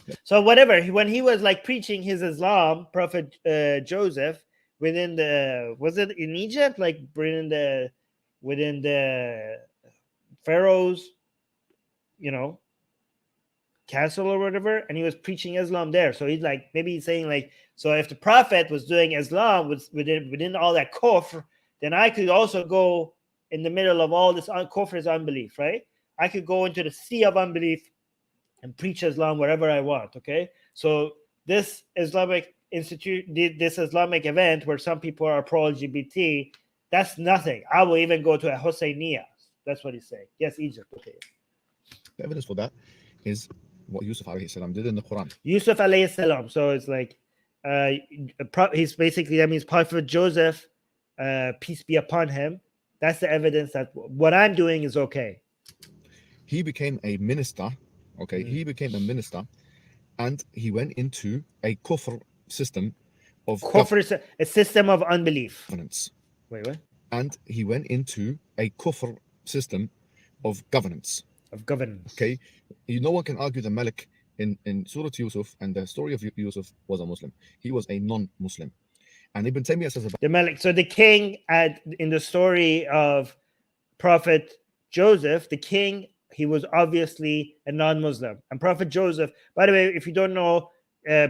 Yeah. So whatever, when he was like preaching his Islam, Prophet Joseph, within was it in Egypt? Like within the Pharaoh's, castle or whatever, and he was preaching Islam there. So he's like, maybe he's saying like, so if the Prophet was doing Islam within all that kufr, then I could also go in the middle of all this kufr is unbelief, right? I could go into the sea of unbelief and preach Islam wherever I want. Okay, so this Islamic this Islamic event where some people are pro-LGBT, that's nothing. I will even go to a Husseiniya. That's what he's saying. Yes, Egypt. Okay. The evidence for that is what Yusuf alayhi salam did in the Quran. Yusuf alayhi salam. So it's like he's basically, that means Prophet Joseph, peace be upon him. That's the evidence that what I'm doing is okay. He became a minister. Okay, he became a minister, and he went into a kufr system of kufr is a system of unbelief. Governance. Wait, what? And he went into a kufr system of governance. Okay, no one can argue the Malik in Surah Yusuf and the story of Yusuf was a Muslim. He was a non-Muslim. And Ibn Taymiyyah says about the Malik. So the king in the story of Prophet Joseph, the king, he was obviously a non-Muslim. And Prophet Joseph, by the way, if you don't know,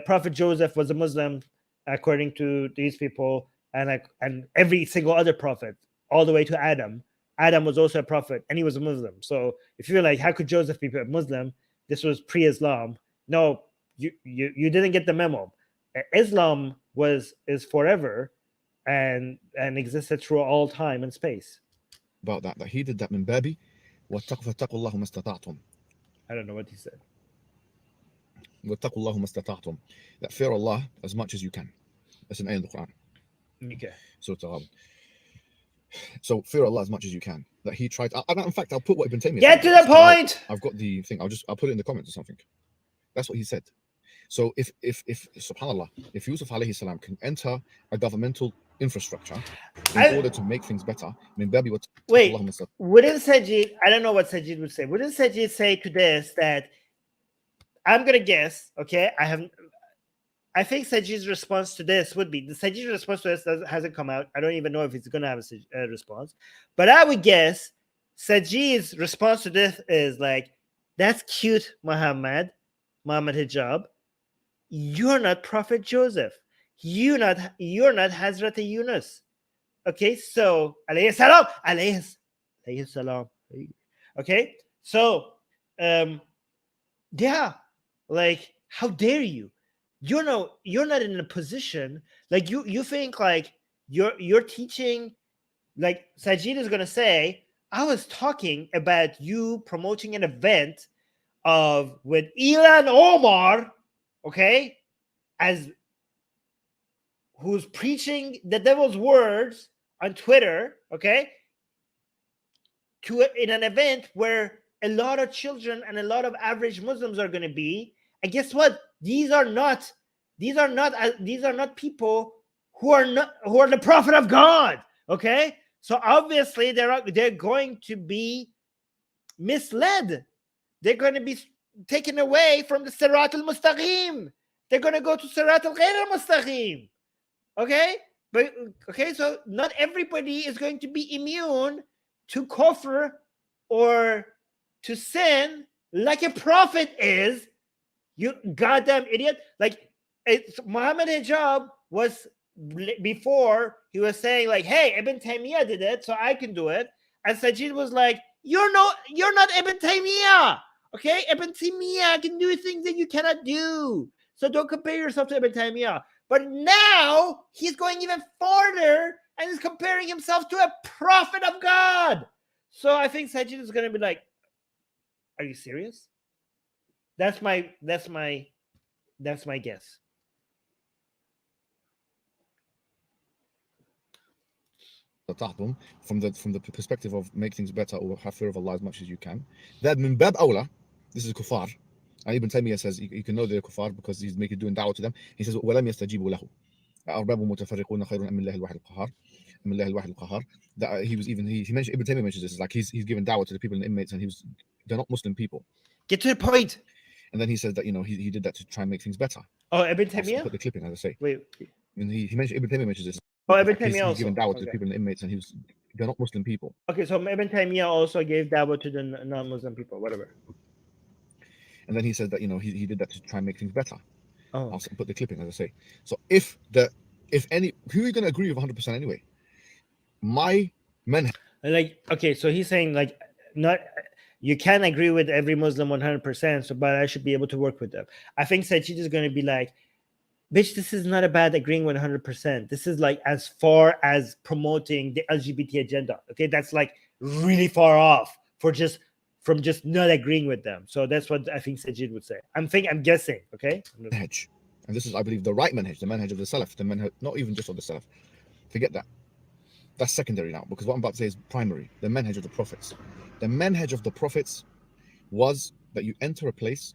Prophet Joseph was a Muslim according to these people, and every single other prophet, all the way to Adam. Adam was also a prophet, and he was a Muslim. So if you're like, how could Joseph be a Muslim? This was pre-Islam. No, you didn't get the memo. Islam is forever, and existed through all time and space. About that he did that min babi wattaqu Allah mastata'tum. I don't know what he said. Wattaqu Allah mastata'tum. That fear Allah as much as you can. That's an ayah in the Quran. Okay. So fear Allah as much as you can. That he tried. In fact, I'll put what Ibn Taymiyyah. Get to the point. I've got the thing. I'll put it in the comments or something. That's what he said. So if subhanallah, if Yusuf alayhi salam can enter a governmental infrastructure in order to make things better, wouldn't Sajid? I don't know what Sajid would say. Wouldn't Sajid say to this that I'm gonna guess? Okay, I think Sajid's response to this would be Sajid's response to this hasn't come out. I don't even know if he's gonna have a response, but I would guess Sajid's response to this is like, "That's cute, Mohammed Hijab. You're not Prophet Joseph. You're not Hazrat Yunus." Okay, so alayhi salam. Okay, so yeah, like, how dare you? You're not in a position, like, you think like you're teaching, like Sajid is gonna say, I was talking about you promoting an event with Ilhan Omar, okay, who's preaching the devil's words on Twitter, okay, in an event where a lot of children and a lot of average Muslims are going to be. And guess what? These are not people who are the prophet of God. Okay, so obviously they're going to be misled. They're going to be taken away from the Sirat al-Mustaqim. They're going to go to Sirat al-Ghayr al-Mustaqim. Okay, so not everybody is going to be immune to kufr or to sin like a prophet is. You goddamn idiot! Like, Mohammed Hijab was before, he was saying like, "Hey, Ibn Taymiyyah did it, so I can do it." And Sajid was like, "You're not Ibn Taymiyyah. Okay, Ibn Taymiyyah can do things that you cannot do. So don't compare yourself to Ibn Taymiyyah." But now he's going even farther and is comparing himself to a prophet of God. So I think Sajid is going to be like, "Are you serious?" That's my guess. From the perspective of make things better or have fear of Allah as much as you can. That min bab awla, this is kuffar. And Ibn Taymiyyah says you can know they're kuffar because he's doing da'wah to them. He says وَلَمْ يَسْتَجِيبُوا لَهُ أَرْبَابٌ مُتَفَرِّقُونَ خَيْرٌ أَمْ اللَّهِ الْوَاحِدِ الْقَهَّارِ أَمْ اللَّهِ الْوَاحِدِ الْقَهَّارِ. That he mentioned, Ibn Taymiyyah mentions this, is like he's giving da'wah to the people and the inmates, and they're not Muslim people. Get to the point. And then he says that he did that to try and make things better. Oh, Ibn Taymiyyah? I'll put the clipping, as I say. Wait. And he mentioned, Ibn Taymiyyah mentions this. Oh, Ibn Taymiyyah he's also. giving da'wah to the people and the inmates, and they're not Muslim people. Okay, so Ibn Taymiyyah also gave da'wah to the non-Muslim people, whatever. And then he said that, you know, he did that to try and make things better. Oh, I'll put the clipping, as I say. So if any, who are you going to agree with 100% anyway? My men. like, okay, so he's saying like, not, you can't agree with every Muslim 100%, so, but I should be able to work with them. I think Sajid is going to be like, bitch, this is not about agreeing with 100%. This is like as far as promoting the LGBT agenda. Okay, that's like really far off from just not agreeing with them. So that's what I think Sajid would say. I'm guessing. Okay, Manhaj. And this is, I believe, the right manhaj, the manhaj of the Salaf, the manhaj, not even just of the Salaf. Forget that. That's secondary now, because what I'm about to say is primary. The manhaj of the prophets. The manhaj of the prophets was that you enter a place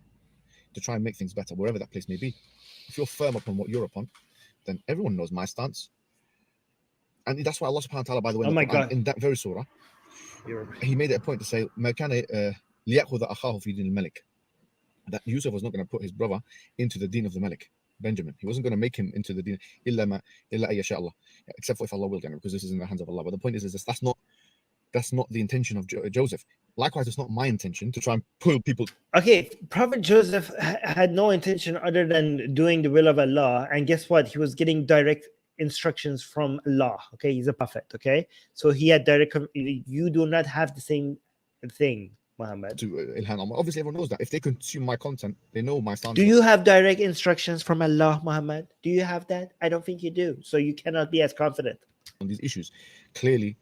to try and make things better, wherever that place may be. If you're firm upon what you're upon, then everyone knows my stance. And that's why Allah subhanahu wa ta'ala, by the way, oh my God, in that very surah, he made it a point to say, that Yusuf was not going to put his brother into the deen of the Malik, Benjamin. He wasn't going to make him into the deen, except for if Allah will, because this is in the hands of Allah. But the point is that's not the intention of Joseph. Likewise, it's not my intention to try and pull people. Okay, Prophet Joseph had no intention other than doing the will of Allah. And guess what? He was getting direct instructions from Allah. Okay, he's a prophet. Okay, so he had direct. You do not have the same thing, Muhammad. To Ilhan Omar. Obviously, everyone knows that. If they consume my content, they know my stance. Do you have direct instructions from Allah, Muhammad? Do you have that? I don't think you do. So you cannot be as confident on these issues. Clearly,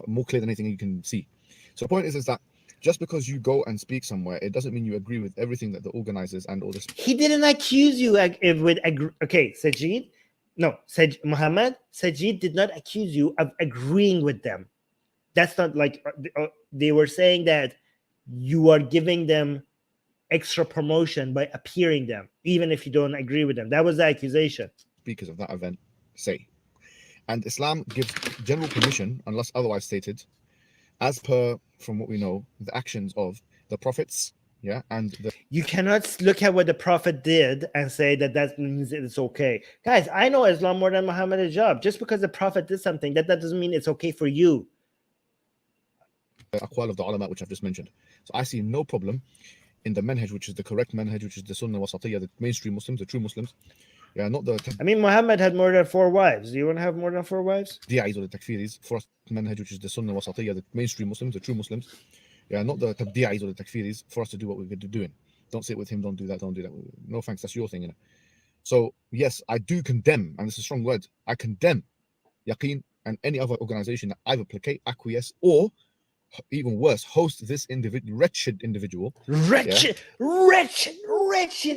more clear than anything you can see. So the point is that just because you go and speak somewhere, it doesn't mean you agree with everything that the organizers and all this. He didn't accuse you with okay, Sajid. No, Muhammad, Sajid did not accuse you of agreeing with them. That's not like they were saying that you are giving them extra promotion by appearing them, even if you don't agree with them. That was the accusation. Speakers of that event say. And Islam gives general permission, unless otherwise stated, as per, from what we know, the actions of the prophets. Yeah, and you cannot look at what the prophet did and say that means it's okay. Guys, I know Islam more than Mohammed Hijab. Just because the prophet did something, that doesn't mean it's okay for you. The aqwal of the ulama, which I've just mentioned. So I see no problem in the manhaj, which is the correct manhaj, which is the sunnah wasatiyya, the mainstream Muslims, the true Muslims. Yeah, not the. I mean, Muhammad had more than 4 wives. Do you want to have more than 4 wives? Di'is or the takfiris, for us, manhaj, which is the sunnah wasatiyya, the mainstream Muslims, the true Muslims. Yeah, not the tabdi'is or the takfiris, for us to do what we're doing. Don't sit with him, don't do that, don't do that. No thanks, that's your thing, you know. So yes, I do condemn, and this is a strong word, I condemn Yaqeen and any other organization that either placate, acquiesce, or even worse, host this wretched individual. Wretched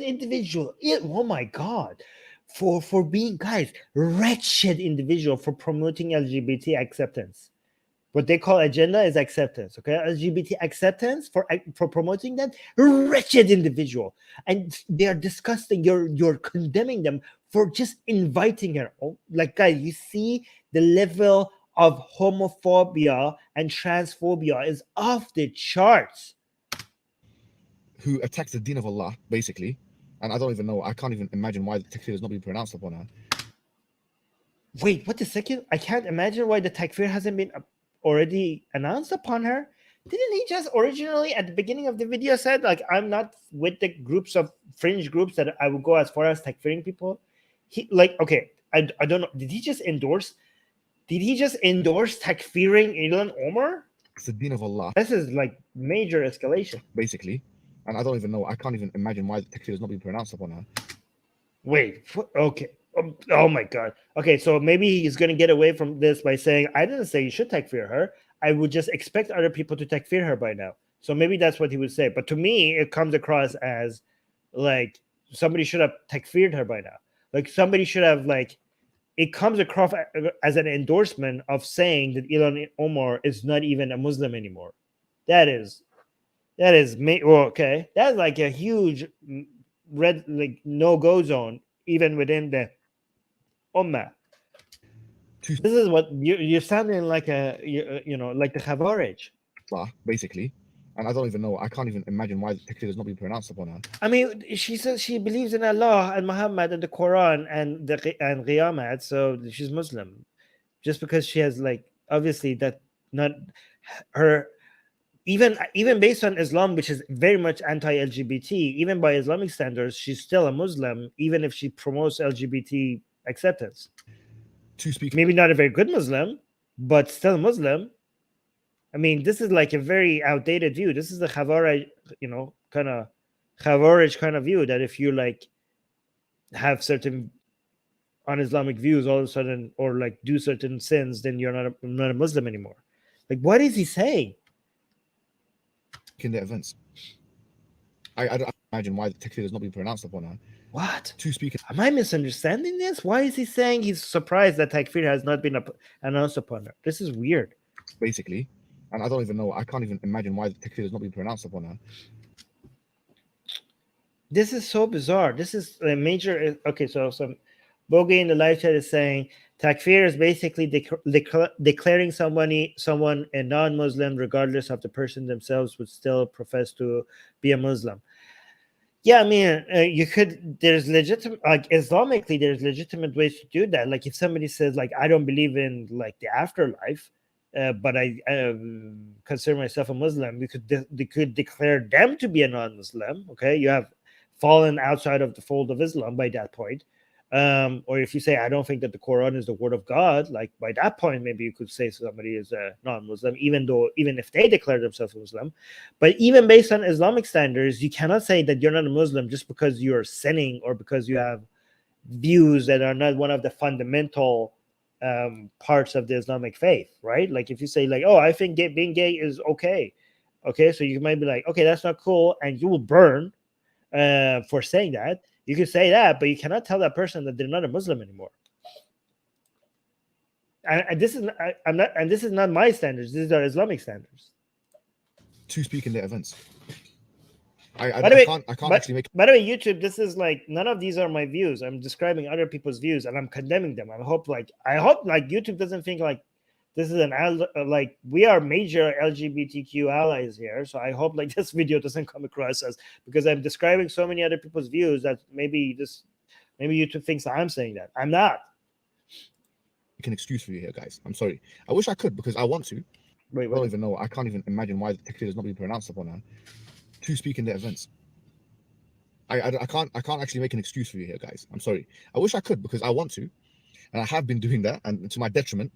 individual. Oh my God. For being, guys, wretched individual for promoting LGBT acceptance. What they call agenda is acceptance, okay? LGBT acceptance for promoting that, wretched individual. And they are disgusting. You're condemning them for just inviting her. Oh, like, guys, you see the level of homophobia and transphobia is off the charts. Who attacks the deen of Allah, basically. And I don't even know, I can't even imagine why the takfir has not been pronounced upon her. Wait, what the second? I can't imagine why the takfir hasn't been already announced upon her. Didn't he just originally at the beginning of the video said, like, I'm not with the groups of fringe groups that I would go as far as takfiring people? He, like, okay, I don't know. Did he just endorse takfiring Ilhan Omar? It's the deen of Allah. This is like major escalation. Basically. And I don't even know, I can't even imagine why the takfir has not been pronounced upon her. Wait, okay. Oh my God. Okay, so maybe he's going to get away from this by saying, I didn't say you should takfir her. I would just expect other people to takfir her by now. So maybe that's what he would say. But to me, it comes across as like somebody should have takfired her by now. Like somebody should have, like, it comes across as an endorsement of saying that Ilhan Omar is not even a Muslim anymore. That is okay. That's like a huge red, like, no-go zone even within the Ummah. This is what you're sounding like like the Khawarij. Basically. And I don't even know, I can't even imagine why the takfir has not been pronounced upon her. I mean, she says she believes in Allah and Muhammad and the Quran and Qiyamah, so she's Muslim. Just because she has, like, obviously that not her even based on Islam, which is very much anti-LGBT, even by Islamic standards, she's still a Muslim, even if she promotes LGBT acceptance. Maybe not a very good Muslim, but still a Muslim. I mean, this is like a very outdated view. This is the Khawarij, kind of Khawarij kind of view, that if you like have certain un-Islamic views all of a sudden, or like do certain sins, then you're not a Muslim anymore. Like, what is he saying? In the events, I don't imagine why the takfir has not been pronounced upon her. What? To speak. Am I misunderstanding this? Why is he saying he's surprised that takfir has not been announced upon her? This is weird. Basically, and I don't even know. I can't even imagine why the takfir has not been pronounced upon her. This is so bizarre. This is a major. Okay, so some Bogi in the live chat is saying takfir is basically declaring someone a non-Muslim, regardless of the person themselves would still profess to be a Muslim. Yeah, I mean, you could. There's legitimate, like Islamically, there's legitimate ways to do that. Like if somebody says, like, I don't believe in like the afterlife, but I consider myself a Muslim, they could declare them to be a non-Muslim. Okay, you have fallen outside of the fold of Islam by that point. Or if you say, I don't think that the Quran is the word of God, like by that point, maybe you could say somebody is a non-Muslim, even if they declare themselves a Muslim. But even based on Islamic standards, you cannot say that you're not a Muslim just because you're sinning or because you have views that are not one of the fundamental parts of the Islamic faith, right? Like if you say like, oh, I think being gay is okay. Okay, so you might be like, okay, that's not cool, and you will burn for saying that. You can say that, but you cannot tell that person that they're not a Muslim anymore. And this is this is not my standards. These are Islamic standards. To speak in their events. I can't actually make. By the way, YouTube, this is like none of these are my views. I'm describing other people's views, and I'm condemning them. I hope YouTube doesn't think like this is like we are major LGBTQ allies here. So I hope like this video doesn't come across as because I'm describing so many other people's views that maybe YouTube thinks I'm saying that. I'm not. An excuse for you here, guys. I'm sorry. I wish I could because I want to. Wait, I don't even know. I can't even imagine why the takfir has not been pronounced upon her. To speak in their events. I can't actually make an excuse for you here, guys. I'm sorry. I wish I could because I want to, and I have been doing that, and to my detriment.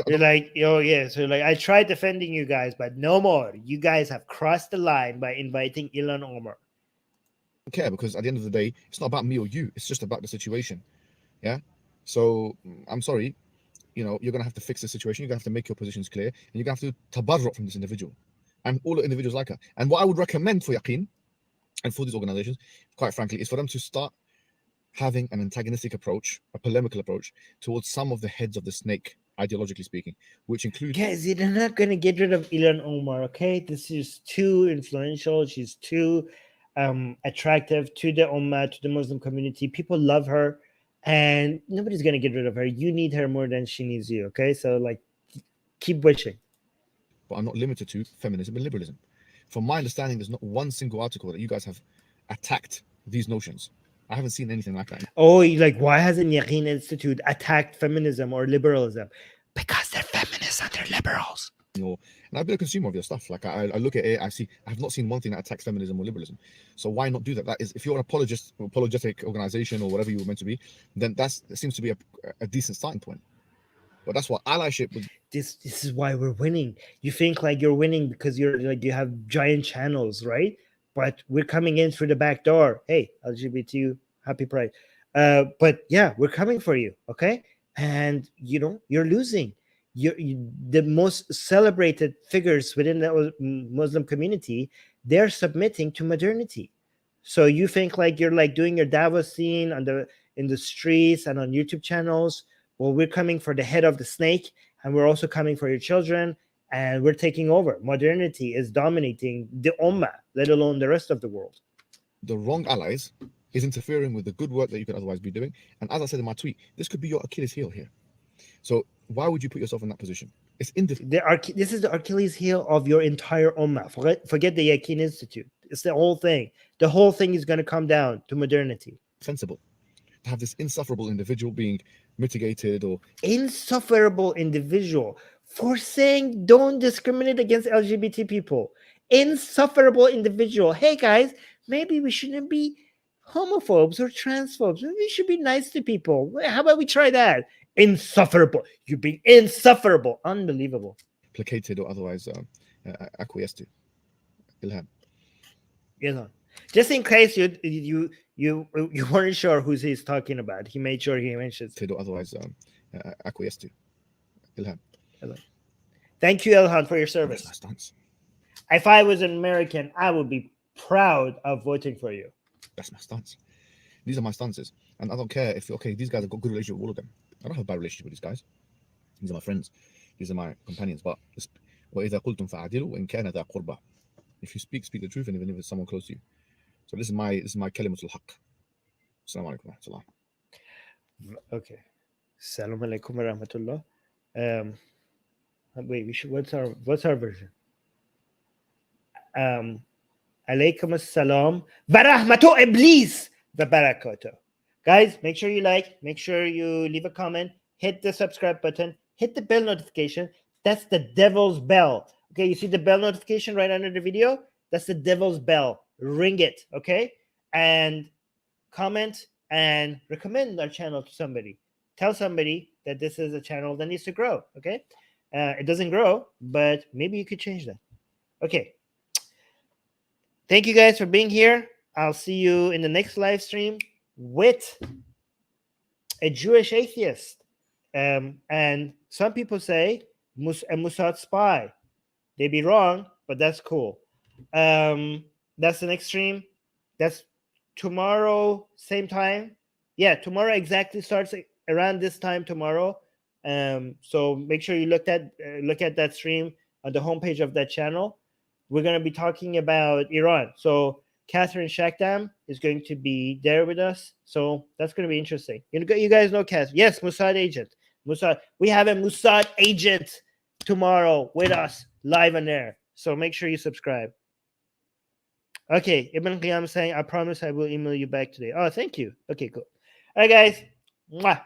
You're like, oh yeah, so like I tried defending you guys, but no more. You guys have crossed the line by inviting Ilhan Omar. I don't care because at the end of the day, it's not about me or you. It's just about the situation. Yeah. So I'm sorry. You're gonna have to fix the situation. You're gonna have to make your positions clear, and you're gonna have to tabarruk from this individual and all the individuals like her. And what I would recommend for Yaqeen and for these organizations, quite frankly, is for them to start having an antagonistic approach, a polemical approach towards some of the heads of the snake, ideologically speaking, which includes. Guys, they're not going to get rid of Ilhan Omar, okay? This is too influential. She's too attractive to the Ummah, to the Muslim community. People love her, and nobody's going to get rid of her. You need her more than she needs you, okay? So, like, keep wishing. But are not limited to feminism and liberalism. From my understanding, there's not one single article that you guys have attacked these notions. I haven't seen anything like that. Oh, like why hasn't Yaqeen Institute attacked feminism or liberalism? Because they're feminists and they're liberals. And I've been a consumer of your stuff. Like I look at it, I have not seen one thing that attacks feminism or liberalism. So why not do that? That is, if you're an apologetic organization or whatever you were meant to be, then that seems to be a decent starting point. But that's what allyship would. This is why we're winning. You think like you're winning because you're like you have giant channels, right? But we're coming in through the back door. Hey, LGBT, happy Pride. But yeah, we're coming for you, okay? And you're losing. The most celebrated figures within the Muslim community, they're submitting to modernity. So you think like you're like doing your Davos scene in the streets and on YouTube channels. Well, we're coming for the head of the snake, and we're also coming for your children. And we're taking over. Modernity is dominating the Ummah, let alone the rest of the world. The wrong allies is interfering with the good work that you could otherwise be doing. And as I said in my tweet, this could be your Achilles heel here. So why would you put yourself in that position? This is the Achilles heel of your entire Ummah. Forget the Yaqeen Institute. It's the whole thing. The whole thing is going to come down to modernity. Sensible. To have this insufferable individual being mitigated or... Insufferable individual for saying don't discriminate against LGBT people. insufferable individual. Hey guys, maybe we shouldn't be homophobes or transphobes. Maybe we should be nice to people. How about we try that? Insufferable. You're being insufferable. Unbelievable. Placated or otherwise acquiesced to. Ilhan. Ilhan. Just in case you weren't sure who he's talking about, he made sure he mentions. Or otherwise acquiesced to. Ilhan. Thank you, Ilhan, for your service. That's my stance. If I was an American, I would be proud of voting for you. That's my stance. These are my stances. And I don't care if, okay, these guys have got good relationship with all of them. I don't have a bad relationship with these guys. These are my friends. These are my companions. But وَإِذَا قُلْتُمْ فَعَدِلُوا وَإِنْ كَانَ ذَا قُرْبَى. If you speak the truth, and even if it's someone close to you. So this is my kalimatul haqq. Assalamu alaikum wa rahmatullah. Okay. Assalamu alaikum wa rahmatullah. Wait, what's our version? Alaikum assalam wa rahmatu iblis wa barakatuh. Guys, make sure you like, make sure you leave a comment, hit the subscribe button, hit the bell notification. That's the devil's bell. Okay, you see the bell notification right under the video? That's the devil's bell. Ring it, okay? And comment and recommend our channel to somebody. Tell somebody that this is a channel that needs to grow, okay? It doesn't grow, but maybe you could change that. Okay. Thank you guys for being here. I'll see you in the next live stream with a Jewish atheist. And some people say a Mossad spy. They'd be wrong, but that's cool. That's the next stream. That's tomorrow, same time. Yeah, tomorrow exactly starts around this time tomorrow. So make sure you look at that stream on the homepage of that channel. We're going to be talking about Iran. So Catherine Shakdam is going to be there with us. So that's going to be interesting. You guys know Catherine. Yes, Mossad agent. Mossad. We have a Mossad agent tomorrow with us live on air. So make sure you subscribe. Okay, Ibn Qiyam saying, I promise I will email you back today. Oh, thank you. Okay, cool. All right, guys. Mwah.